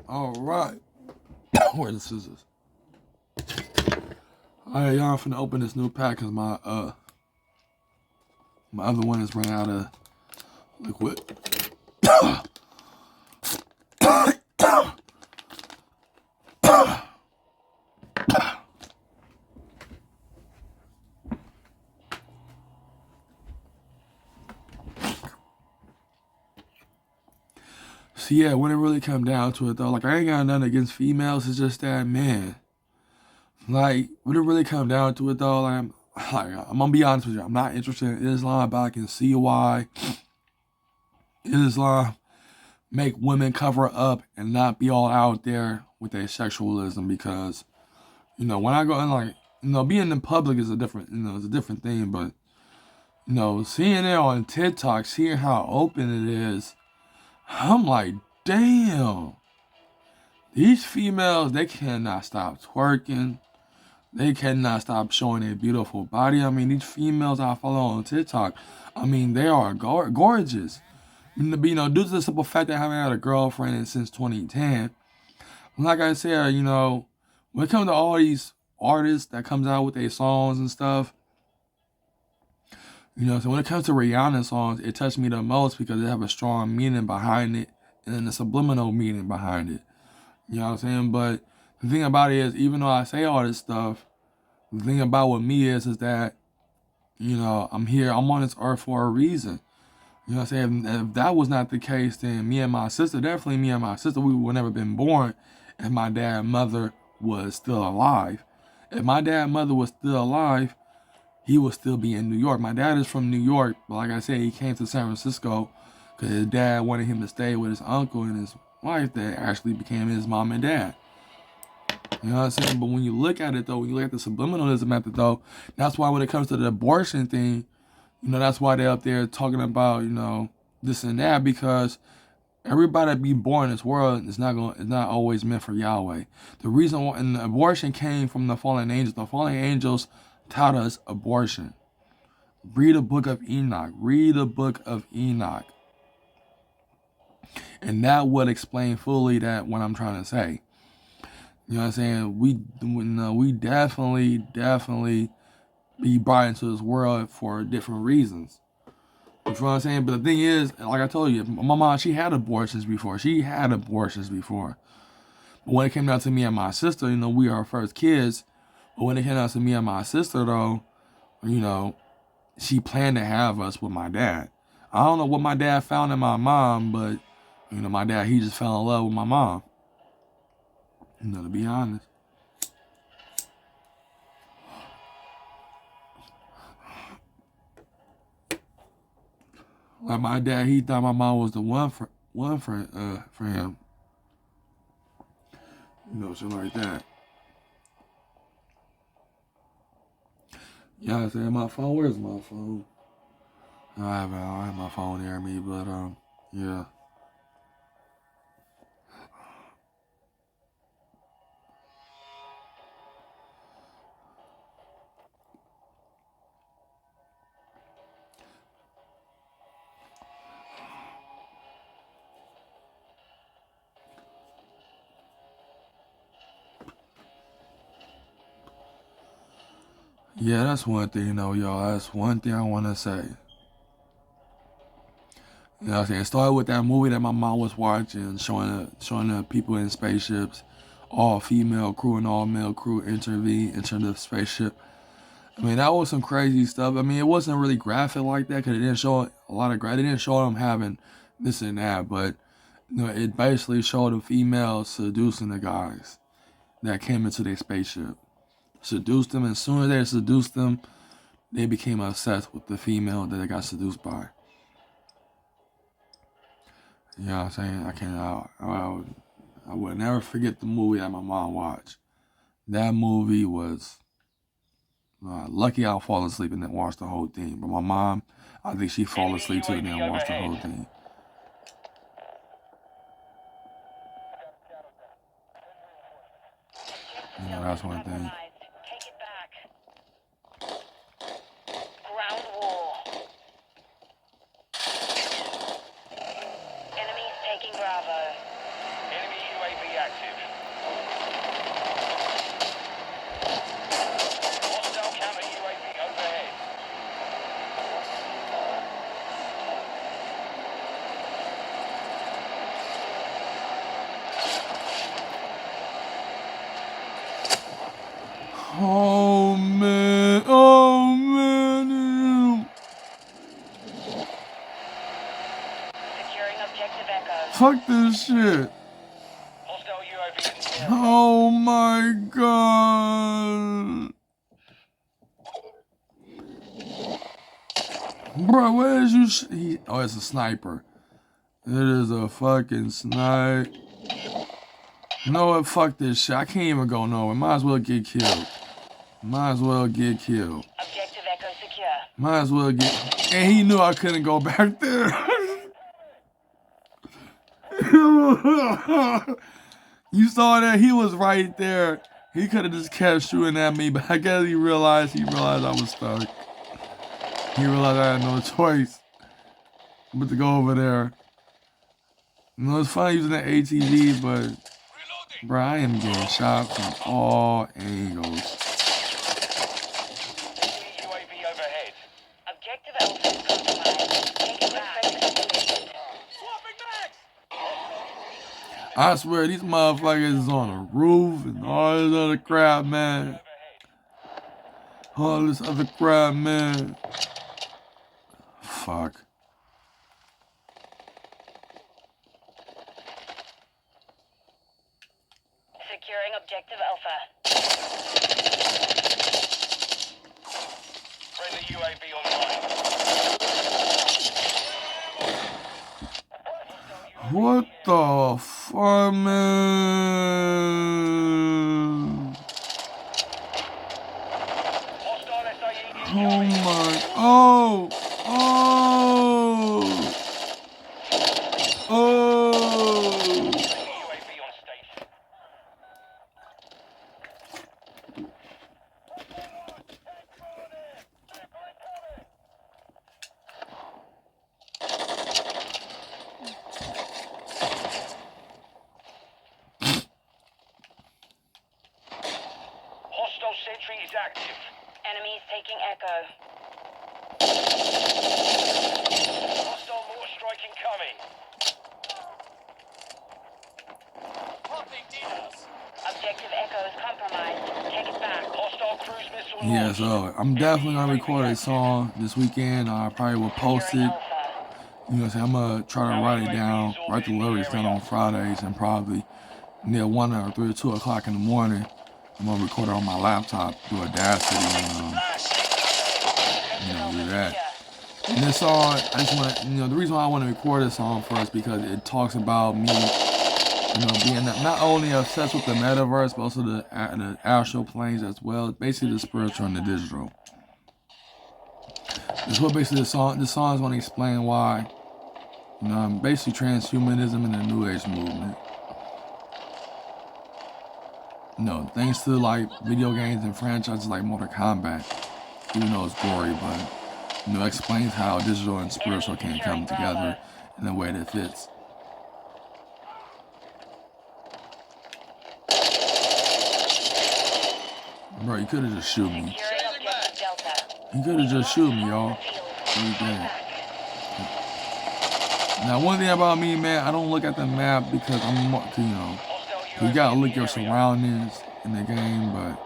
All right. Where are the scissors? All right, y'all. I'm finna open this new pack because my other one is running out of liquid. So yeah, when it really come down to it though, like I ain't got nothing against females. It's just that, man, like when it really come down to it though, like I'm gonna be honest with you, I'm not interested in Islam, but I can see why Islam make women cover up and not be all out there with their sexualism, because when I go and like being in public is a different it's a different thing, but seeing it on TikTok, seeing how open it is, I'm like, damn, these females, they cannot stop twerking. They cannot stop showing their beautiful body. I mean, these females I follow on TikTok, I mean, they are gorgeous. Due to the simple fact that I haven't had a girlfriend since 2010. Like I said, when it comes to all these artists that comes out with their songs and stuff, so when it comes to Rihanna songs, it touched me the most because they have a strong meaning behind it and then a subliminal meaning behind it. You know what I'm saying? But the thing about it is, even though I say all this stuff, the thing about with me is that, I'm here, I'm on this earth for a reason. You know what I'm saying? If that was not the case, then me and my sister, we would never been born if my dad and mother was still alive. If my dad and mother was still alive, he would still be in New York. My dad is from New York, but like I said, he came to San Francisco because his dad wanted him to stay with his uncle and his wife that actually became his mom and dad. You know what I'm saying? But when you look at it, though, when you look at the subliminalism at it, though, that's why when it comes to the abortion thing, that's why they're up there talking about, this and that, because everybody that be born in this world is not always meant for Yahweh. The reason why, and the abortion came from the fallen angels. The fallen angels taught us abortion. Read the book of Enoch. Read the book of Enoch. And that would explain fully that what I'm trying to say. You know what I'm saying? We definitely be brought into this world for different reasons. You know what I'm saying? But the thing is, like I told you, my mom, she had abortions before. But when it came down to me and my sister, we are our first kids. But when it came down to me and my sister, though, she planned to have us with my dad. I don't know what my dad found in my mom, but, my dad, he just fell in love with my mom. To be honest. Like my dad, he thought my mom was the one for him. Something like that. Yeah, I said my phone. Where's my phone? I have my phone near me, but yeah. Yeah, that's one thing, though, y'all. That's one thing I want to say. You know what I'm saying? It started with that movie that my mom was watching, showing the people in spaceships, all female crew and all male crew intervene into the spaceship. I mean, that was some crazy stuff. I mean, it wasn't really graphic like that because it didn't show a lot of It didn't show them having this and that, but you know, it basically showed the females seducing the guys that came into their spaceship. Seduced them, and as soon as they seduced them, they became obsessed with the female that they got seduced by. You know what I'm saying? I would never forget the movie that my mom watched. That movie was lucky I'll fall asleep and then watch the whole thing. But my mom, I think she fall asleep too and then watch the whole thing. You know, that's one thing. Compromised. Take it back. Ground war. Enemies taking Bravo. Enemy UAV active. Hostile counter UAV overhead. Oh man, oh man. Securing objective Echo. Fuck this shit. Hostile UAV in the area. Oh my god. Bro, where is you? Oh, it's a sniper. It is a fucking snipe. You know what? Fuck this shit. I can't even go nowhere. Might as well get killed. Might as well get killed. Objective Echo secure. Might as well get. And he knew I couldn't go back there. You saw that? He was right there. He could have just kept shooting at me, but I guess he realized I was stuck. He realized I had no choice but to go over there. You know, it's fun using the ATV, but bro, I am getting shot from all angles. Enemy UAV overhead. Objective Alpha is compromised. Take it back. Swapping mags! I swear, these motherfuckers is on a roof and all this other crap, man. All this other crap, man. Fuck. Securing objective Alpha. Friendly UAV online. What the fuck, man? Hostile SAE Oh incoming. my. Oh. UAV on station. Hostile sentry is active. Enemies taking Echo. Hostile mortar strike incoming. Popping Dinos! Objective Echo is compromised. Take it back. Hostile cruise missile Yeah, launched. so I'm definitely gonna record a song this weekend. I probably will post Securing it. Alpha. You know what I'm saying? I'm gonna try to write it down, write the lyrics down on Fridays, and probably near 1 or 3 or 2 o'clock in the morning, I'm gonna record it on my laptop, do Audacity, and do that. And this song, I just want to, the reason why I want to record this song first because it talks about me, being not only obsessed with the metaverse, but also the astral planes as well. Basically, the spiritual and the digital. That's what basically this song is going to explain why, basically transhumanism and the New Age movement. Thanks to like video games and franchises like Mortal Kombat, even though it's gory, but explains how digital and spiritual can come together in a way that fits. Bro, you could have just shoot me. Securing objective He could have just shoot me, y'all. He didn't. Now, one thing about me, man, I don't look at the map because I'm, Hostile you UAV gotta in look the your area. surroundings in the game, but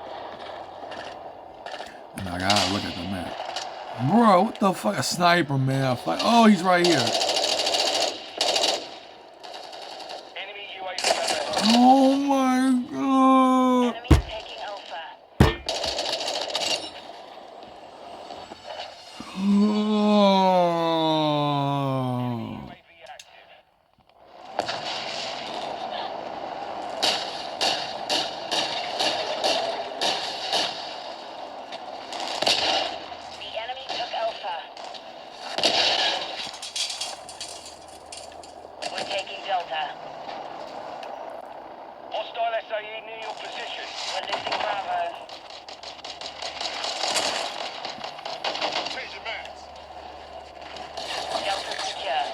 I gotta look at the map. Bro, what the fuck? A sniper, man. Oh, he's right here. Enemy UAV overhead. Oh my god. Enemies taking Alpha. Oh. UAV active. The enemy took Alpha. We're taking Delta. Hostile SAE near your position. We're losing Bravo. Change your max. Delta secure.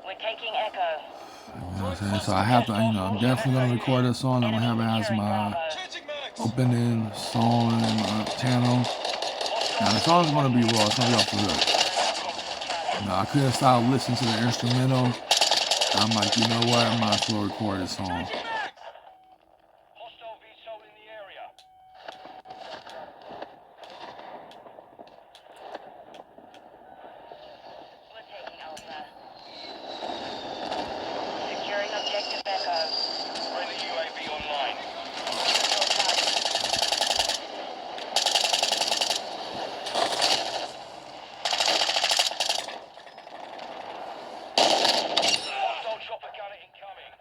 We're taking Echo. You know what I'm saying? So I have to, I'm definitely gonna record this song. I'm gonna have it as Securing my Bravo. Changing max. opening song in my channel. Now the song's gonna be raw. It's gonna be off the hook. Now I couldn't stop listening to the instrumental. I'm like, you know what? I might as well record this song. Changing max. Hostile VSOL in the area. We're taking Alpha. Securing objective Echo. Friendly UAV online. Hostile chopper gunner incoming.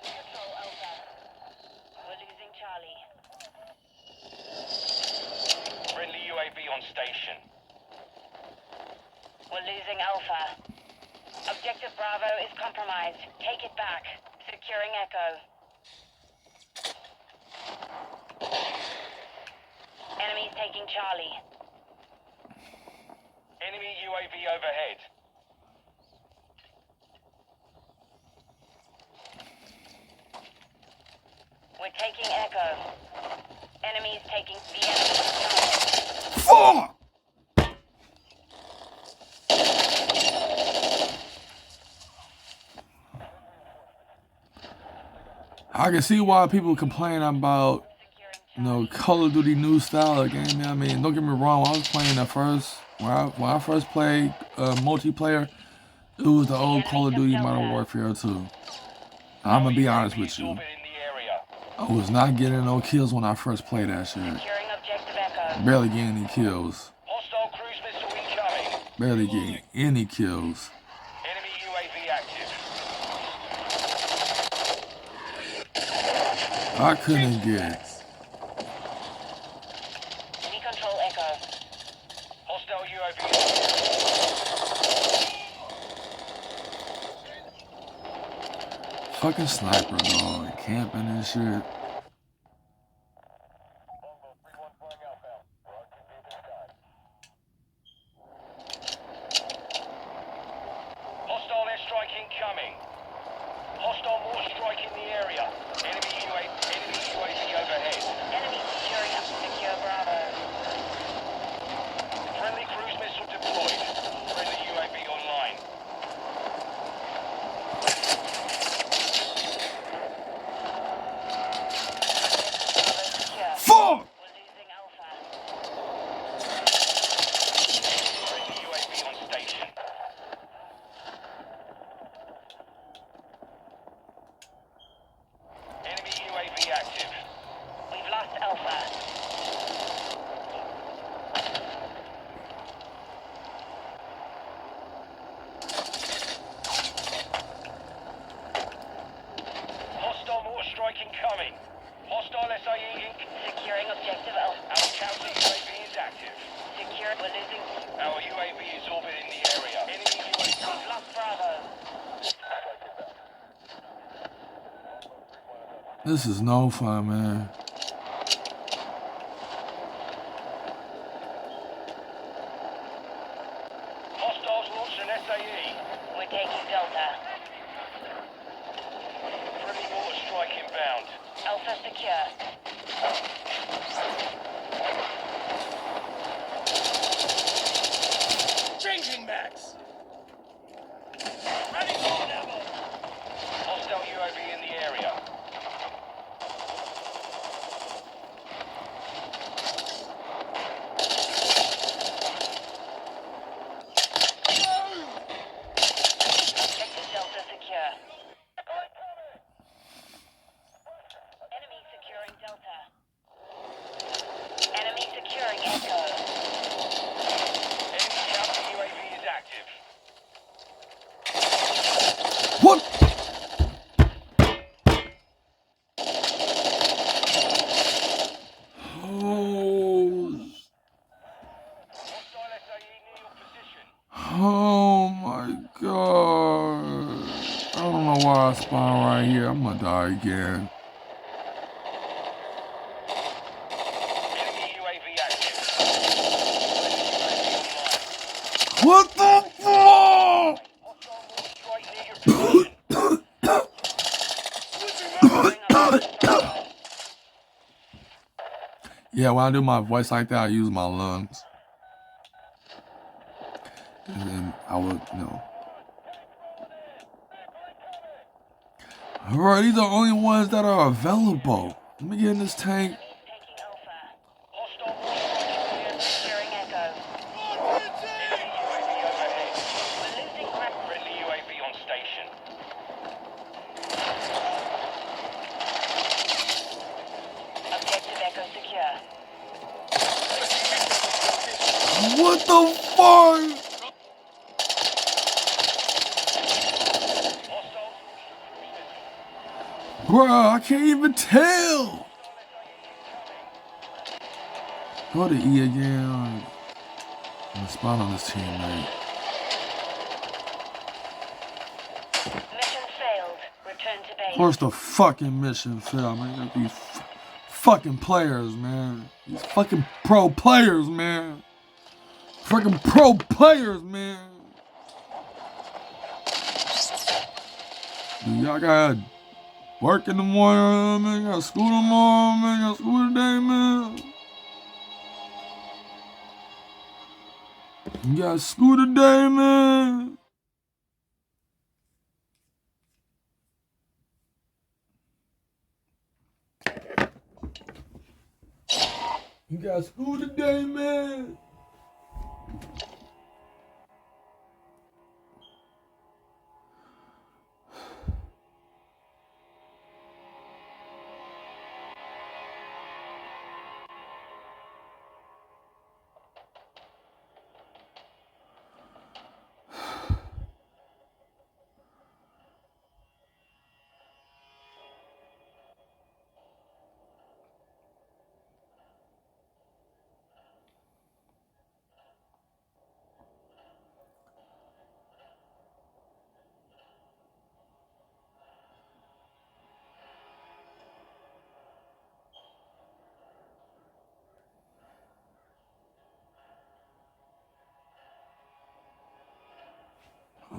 Control Alpha. We're losing Charlie. Friendly UAV on station. We're losing Alpha. Objective Bravo is compromised. Take it back. Securing Echo. Enemies taking Charlie. Enemy UAV overhead. We're taking Echo. Enemies taking the enemy. Fuck! I can see why people complain about, Securing Call of Duty new style of game. I mean, don't get me wrong. When I was playing when I first played multiplayer, it was the old Call of Duty Modern Warfare 2. I'm gonna be honest with you. Orbit in the area. I was not getting no kills when I first played that shit. Securing objective Echo. Barely getting any kills. Hostile cruise missile incoming. Barely getting any kills. Enemy UAV active. I couldn't get. We control Echo. Hostile UAV. Fucking sniper, dog. Camping and shit. Hostile airstrike incoming. Hostile more strike in the area. Enemy UAV overhead. Enemy securing up. Secure Bravo. Friendly cruise missile deployed. Friendly UAV online. Bravo secure. Fuck! We're losing Alpha. Friendly UAV on station. Enemy UAV active. We've lost Alpha. Hostile mortar strike incoming. Hostile SAE inc. Securing objective Alpha. Our counter UAV is active. Secure. We're losing. Our UAV is orbiting the area. Enemy UAV. We've lost Bravo. This is no fun, man. Hostiles launched an SAE. We're taking Delta. strike inbound. Alpha secure. Changing max. Ready for whatever. Hostile UAV in the area. Objective Delta secure. Enemy securing Delta. Enemy securing Echo. Enemy counter UAV is active. What? Oh, Hostile SAE near your position. oh my God. I don't know why I spawn right here. I'm gonna die again. Enemy UAV active. UAV online. What the fuck? Hostile mortar strike near your position. Bring up Bravo. Yeah, when I do my voice like that, I use my lungs. And then I would, Alright, these are the only ones that are available. Let me get in this tank. Enemies taking Alpha. Hostile mortar strike in the area. Securing Echo. Enemy UAV overhead. We're losing ground. Friendly UAV on station. Objective Echo secure. What the fuck? Hostiles Bruh, I can't even tell. Go to E again. I'm spawn on this teammate. Mission failed. Return to Of base. course the fucking mission failed, man. Got these fucking players, man. These fucking pro players, man. Fucking pro players, man. Dude, y'all got work in the morning, man. Got school tomorrow, man. Got school today, man. You got school today, man. You got school today, man.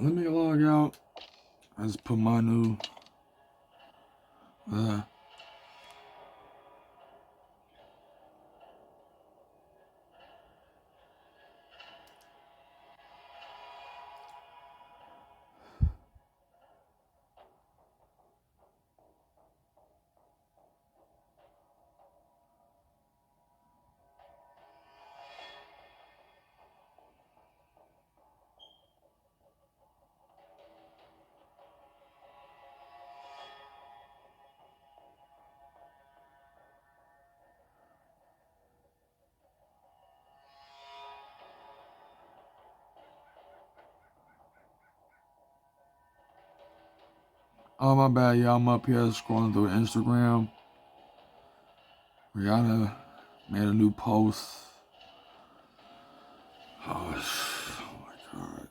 Let me log out. I just put my new. Oh, my bad, y'all. I'm up here scrolling through Instagram. Rihanna made a new post. Oh my God.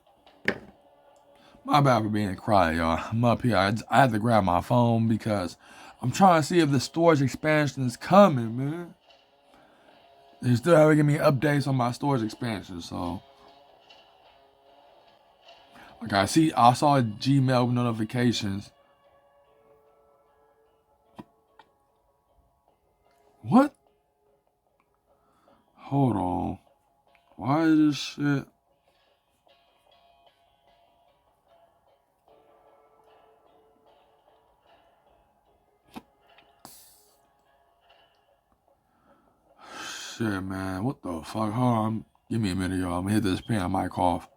My bad for being quiet, y'all. I'm up here. I had to grab my phone because I'm trying to see if the storage expansion is coming, man. They still haven't given me updates on my storage expansion, so. Like I saw Gmail notifications. Hold on. Why is this shit? Shit, man. What the fuck? Hold on. Give me a minute, y'all. I'm gonna hit this pen mic off.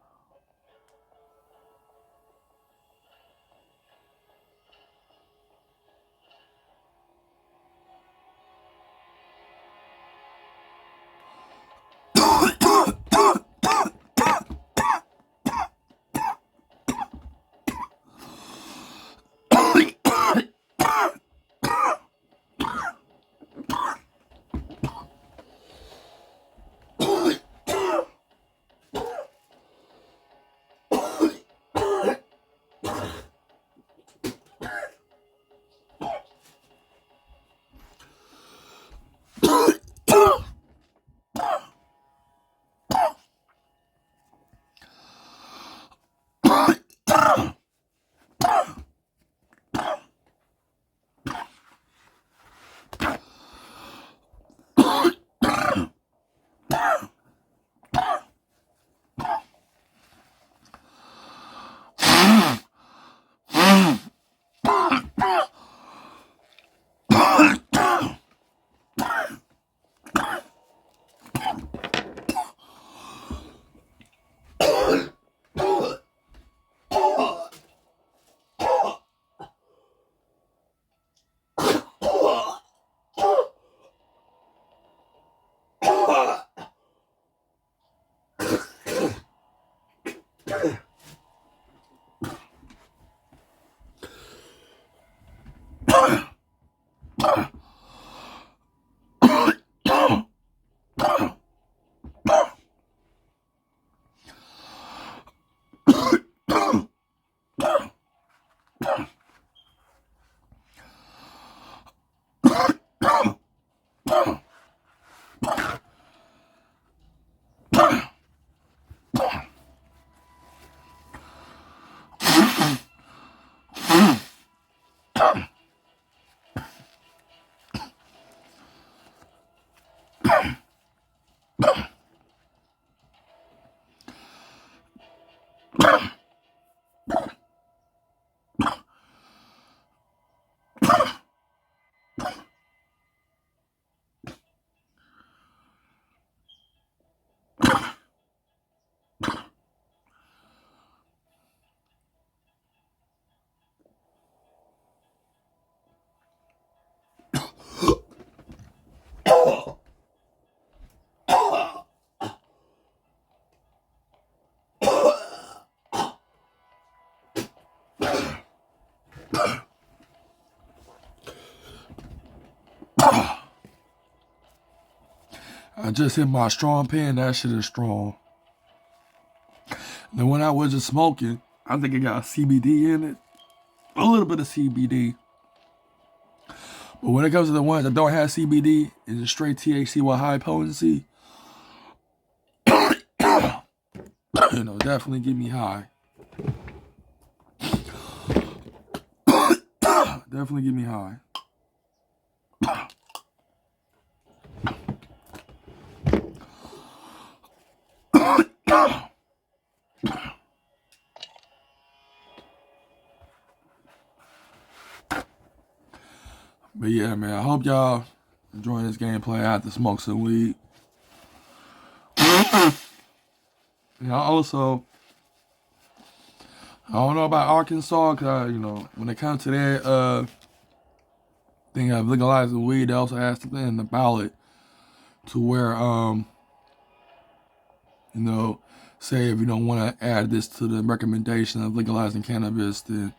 I just hit my strong pen. That shit is strong. Then when I was just smoking, I think it got CBD in it. A little bit of CBD. But when it comes to the ones that don't have CBD, it's just straight THC with high potency. Definitely get me high. Definitely get me high. But yeah, man, I hope y'all enjoying this gameplay. I had to smoke some weed. And also, I don't know about Arkansas, cause when it comes to that thing of legalizing weed, they also has to put in the ballot to where say if you don't want to add this to the recommendation of legalizing cannabis, then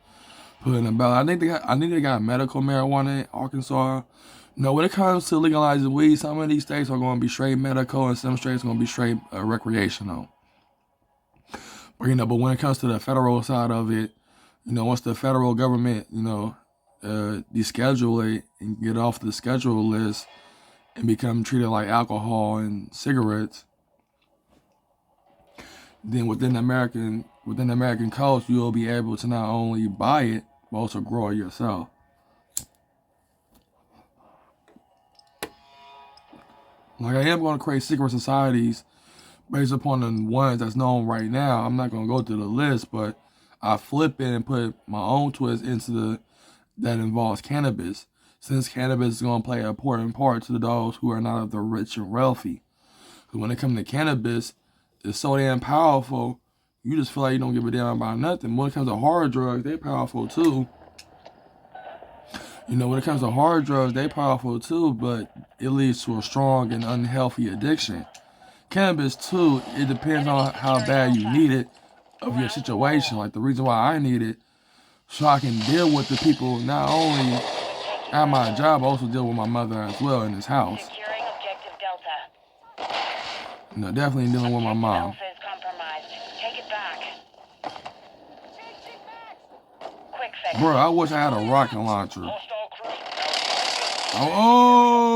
put in the ballot. I think they got medical marijuana in Arkansas. When it comes to legalizing weed, some of these states are going to be straight medical, and some states are going to be straight recreational. But when it comes to the federal side of it, once the federal government, deschedule it and get off the schedule list and become treated like alcohol and cigarettes, then within the American coast, you'll be able to not only buy it, but also grow it yourself. Like, I am going to create secret societies based upon the ones that's known right now. I'm not going to go through the list, but I flip it and put my own twist into that involves cannabis, since cannabis is going to play an important part to those who are not of the rich and wealthy. Because when it comes to cannabis, it's so damn powerful, you just feel like you don't give a damn about nothing. When it comes to hard drugs, they're powerful too. You know, when it comes to hard drugs, they're powerful too, but it leads to a strong and unhealthy addiction. Cannabis too, it depends on how bad you need it of your situation. Like the reason why I need it, so I can deal with the people not only at my job, but also deal with my mother as well in this house. Securing objective Delta. You know, definitely dealing with my Objective mom. Alpha is compromised. Take it back. Quick fix. Bro, I wish I had a rocket launcher. Hostile cruise. Oh!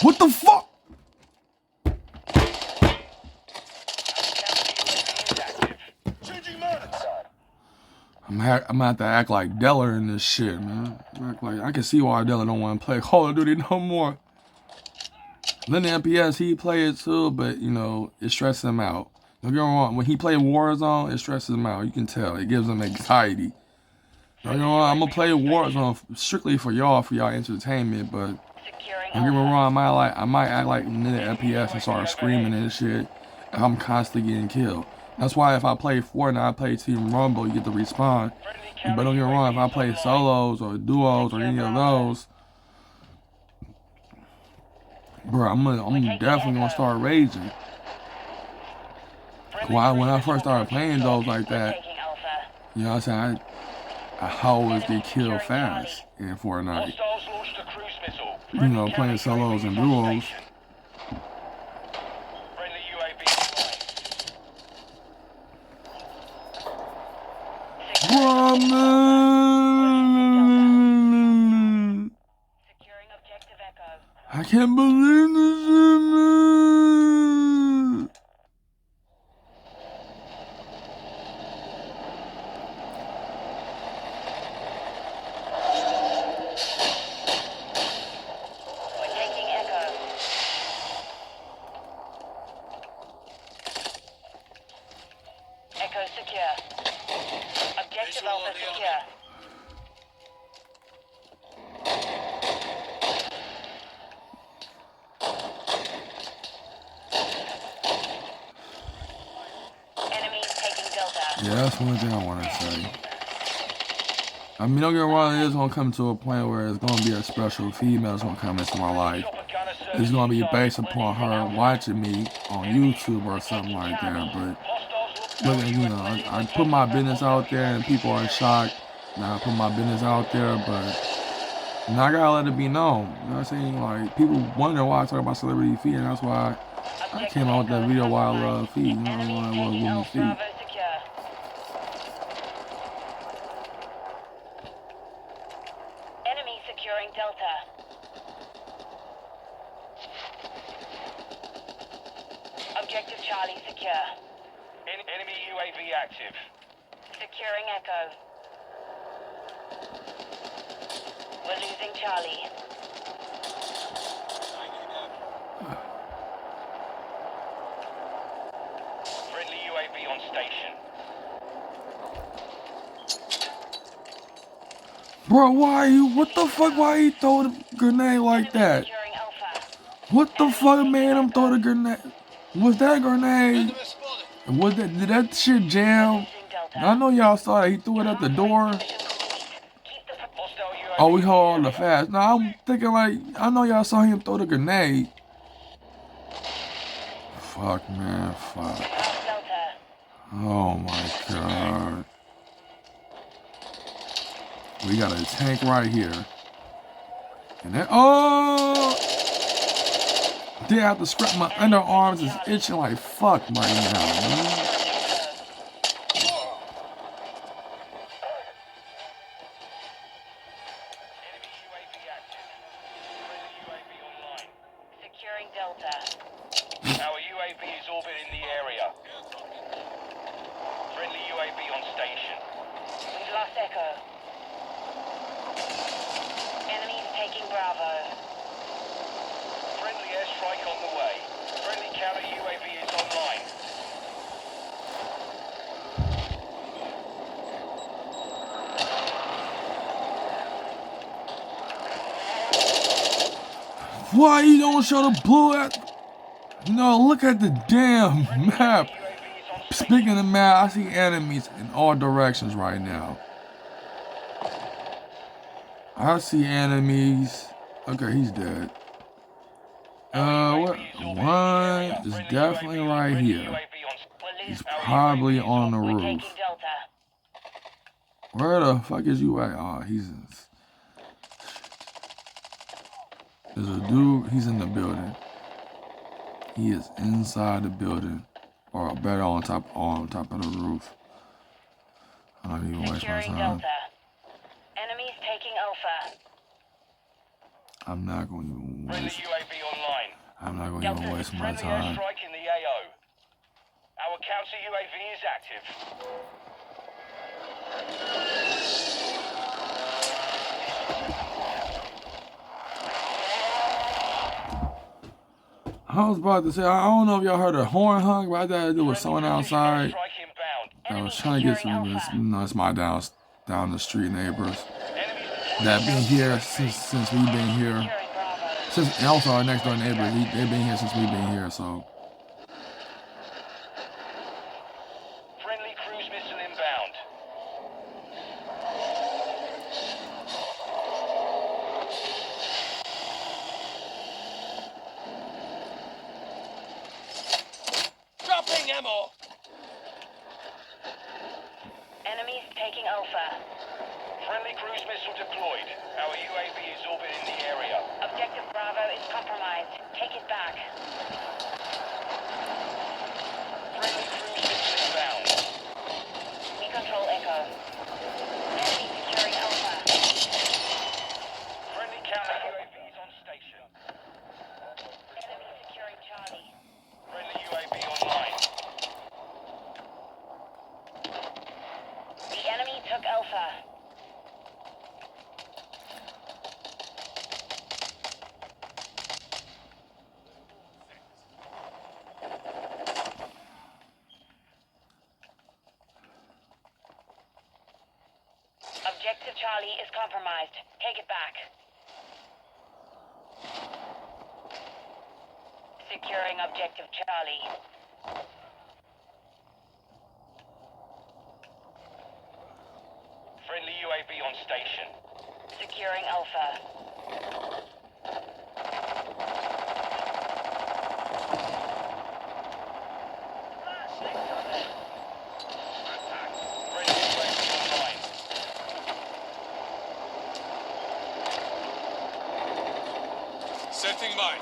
What the fuck? Changing mags. I'm gonna have to act like Deller in this shit, man. Act like I can see why Deller don't want to play Call of Duty no more. Then the MPS, he play it too, but you know, it stresses him out. Don't get me wrong, when he play Warzone, it stresses him out. You can tell, it gives him anxiety. Don't get me wrong, I'm gonna play Warzone strictly for y'all entertainment, but Securing don't get me Alpha. wrong, I might act like nigga FPS and start screaming and shit if I'm constantly getting killed. That's why if I play Fortnite, I play Team Rumble, you get to respawn. But don't get me wrong, if I play solos or duos or any of those, bro, I'm definitely gonna start raging. When I first started playing those like that, Taking Alpha. you know what I'm saying, I always get killed fast in Fortnite. Hostiles launched a cruise missile. You know, playing solos and duos. Friendly UAV online. Bro, man. Securing objective Echo. I can't believe this shit, man. We're taking Echo. Echo secure. Objective Visual Alpha on the secure. Enemies taking Delta. Yeah, that's one thing I want to say. I mean, don't get me wrong, it is going to come to a point where it's going to be a special female that's going to come into my life. It's going to be based upon her watching me on YouTube or something like that. But, look, you know, I put my business out there and people are shocked. Now I put my business out there, but now I got to let it be known. You know what I'm saying? Like, people wonder why I talk about celebrity feet, and that's why I came out with that video why I love feet. You know, why I love women's feet. Bravo secure. Enemy securing Delta. Objective Charlie secure. Enemy UAV active. Securing Echo. We're losing Charlie. Friendly UAV on station. Bro, what the fuck, why he throw the grenade like that? Securing Alpha. What the fuck made him throw the grenade? Was that grenade? Enemy spotted. Did that shit jam? Losing Delta. I know y'all saw it, he threw it at the door. Mission complete. Keep the Hostile UAV. Oh, we hold the fast. No, I'm thinking like, I know y'all saw him throw the grenade. Fuck, man, fuck. lost Delta. Oh my god. We got a tank right here. And then, oh! Then I have to scrap my underarms is itching like fuck right now, man. Enemy UAV active. Friendly UAV online. Securing Delta. Our UAV is orbiting the area. Friendly UAV on station. We've lost Echo. Enemies taking Bravo. Friendly airstrike on the way. Friendly counter UAV is online. Why you don't show the blue at? No, look at the damn map. UAV is on station. Speaking of map, I see enemies in all directions right now. I see enemies. Okay, he's dead. What? One is definitely right here. He's probably on the We're roof. taking Delta. Where the fuck is you at? Oh, he's in. There's a dude, he's in the building. He is inside the building. Or better on top of the roof. I don't even waste my Securing time. Delta. Enemies taking Alpha. I'm not going to even Friendly waste. UAV online. I'm not going to even waste my Friendly time. airstrike in the AO. Our counter UAV is active. I was about to say, I don't know if y'all heard a horn honk, but I thought there was someone outside. Strike inbound. I was trying to get some of this. It's my down the street neighbors that been here since we've been here. Securing Bravo. Since and also our next door neighbors, they've been here since we've been here. So Friendly cruise missile inbound. Dropping ammo. Enemies taking Alpha. Friendly cruise missile deployed. Our UAV is orbiting the area. Objective Bravo is compromised. Take it back. Friendly cruise missile inbound. We control Echo. Enemy securing Alpha. Friendly counter UAV is on station. Enemy securing Charlie. Friendly UAV online. The enemy took Alpha. Objective Charlie is compromised. Take it back. Securing Objective Charlie. Friendly UAV on station. Securing Alpha. Friendly UAV online. Setting mine.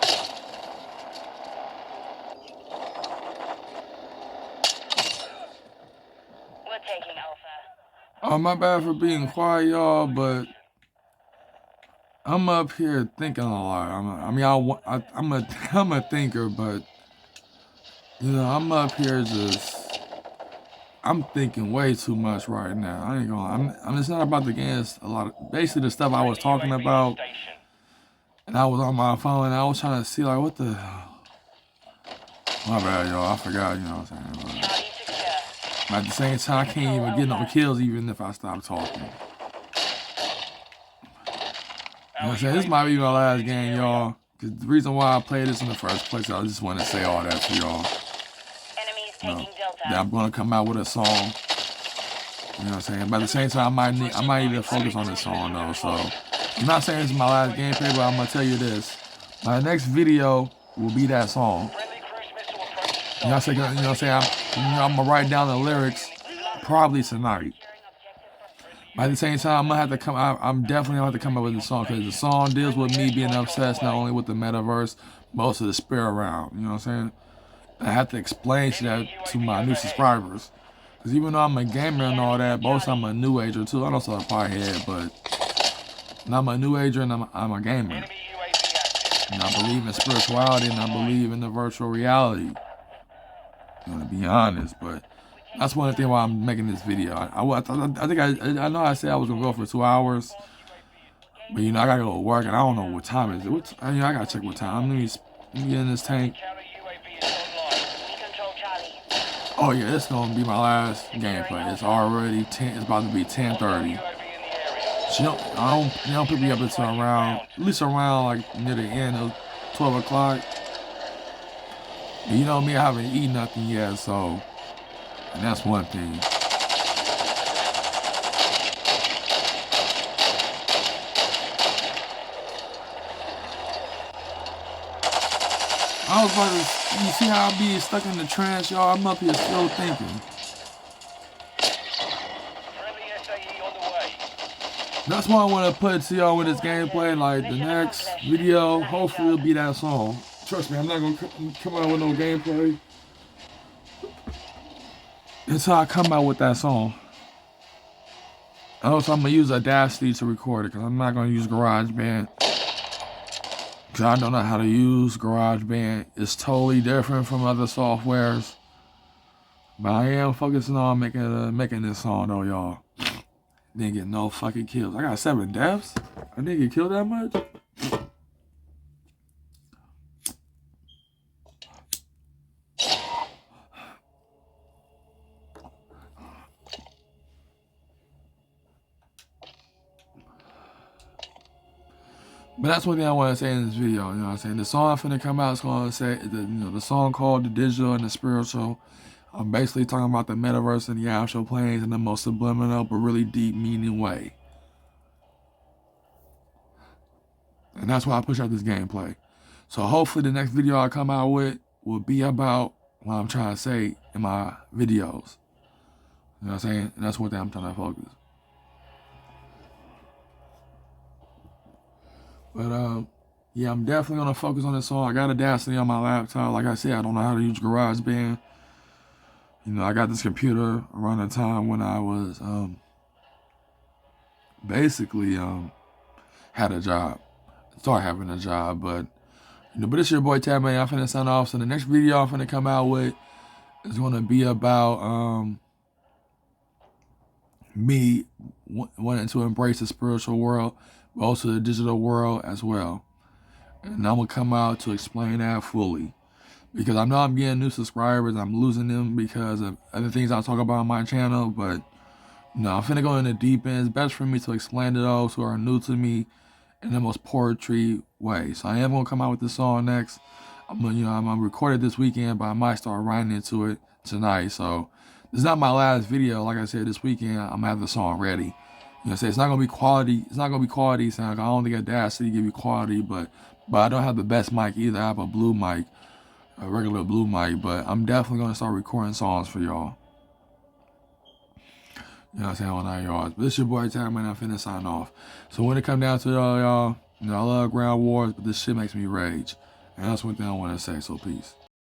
We're taking Alpha. oh, my bad for being quiet, y'all, but I'm up here thinking a lot. I'm a thinker, but you know, I'm up here I'm thinking way too much right now. I ain't gonna. I'm it's not about the games. A lot of basically the stuff I was talking UAV on about, station. and I was on my phone and I was trying to see like what the. My bad, y'all. I forgot. You know what I'm saying. Charlie secure. But at the same time, I can't even get no kills even if I stop talking. You know what I'm saying? This might be my last game, y'all. Cause the reason why I played this in the first place, I just want to say all that to y'all. Enemies You know, taking Delta. that I'm gonna come out with a song. You know what I'm saying? But at the same time, I might need to focus on this song though. So I'm not saying this is my last gameplay, but I'm gonna tell you this: my next video will be that song. Friendly cruise missile approaching. You know what I'm saying? I'm gonna write down the lyrics probably tonight. But at the same time, I'm gonna have to come. I'm definitely gonna have to come up with a song because the song deals with me being obsessed not only with the metaverse, but also the spirit around. You know what I'm saying? I have to explain that to my new subscribers. Because even though I'm a gamer and all that, most I'm a new ager too. I know I'm a pothead, but I'm a new ager and I'm a gamer. Enemy UAV active. And I believe in spirituality and I believe in the virtual reality. I'm gonna be honest, but that's one thing why I'm making this video. I think I know I said I was gonna go for 2 hours. But you know, I gotta go to work, and I don't know what time it is. I gotta check what time. Let me get in this tank. Counter UAV is online. We control Charlie. Oh yeah, this is gonna be my last gameplay. It's already 10. It's about to be 10:30. UAV in the area. She don't pick me up until around, at least around like near the end of 12 o'clock. But you know me, I haven't eaten nothing yet, so, and that's one thing. I was about to, you see how I be stuck in the trance, y'all? I'm up here still thinking. Friendly SAE on the way. That's why I want to put to y'all with this gameplay. Like the next video, hopefully it'll be that song. Trust me, I'm not gonna come out with no gameplay until I come out with that song. Also, I'm gonna use Audacity to record it because I'm not gonna use GarageBand. Because I don't know how to use GarageBand. It's totally different from other softwares. But I am focusing on making this song though, y'all. Didn't get no fucking kills. I got 7 deaths. I didn't get killed that much. But that's one thing I want to say in this video. You know what I'm saying? The song I'm finna come out is going to say, the song called The Digital and the Spiritual. I'm basically talking about the metaverse and the astral planes in the most subliminal but really deep meaning way. And that's why I push out this gameplay. So hopefully the next video I come out with will be about what I'm trying to say in my videos. You know what I'm saying? And that's one thing I'm trying to focus. But yeah, I'm definitely gonna focus on this song. I got Audacity on my laptop. Like I said, I don't know how to use GarageBand. You know, I got this computer around the time when I was basically had a job. Started having a job, but you know, but it's your boy Tab Man. I'm finna sign off. So the next video I'm finna come out with is gonna be about me wanting to embrace the spiritual world, but also the digital world as well. And I'm gonna come out to explain that fully. Because I know I'm getting new subscribers, I'm losing them because of other things I talk about on my channel, but you know, I'm finna go in the deep end. It's best for me to explain to those who are new to me in the most poetry way. So I am gonna come out with this song next. I'm gonna record it this weekend, but I might start writing into it tonight. So this is not my last video. Like I said, this weekend I'm gonna have the song ready. You know what I'm saying? It's not gonna be quality. It's not gonna be quality sound. I don't think Audacity give you quality, but I don't have the best mic either. I have a blue mic, a regular blue mic, but I'm definitely gonna start recording songs for y'all. You know what I'm saying, on y'all. But this your boy Tab Man. I'm finna sign off. So when it come down to y'all, you know, I love Ground Wars, but this shit makes me rage. And that's one thing I want to say, so peace.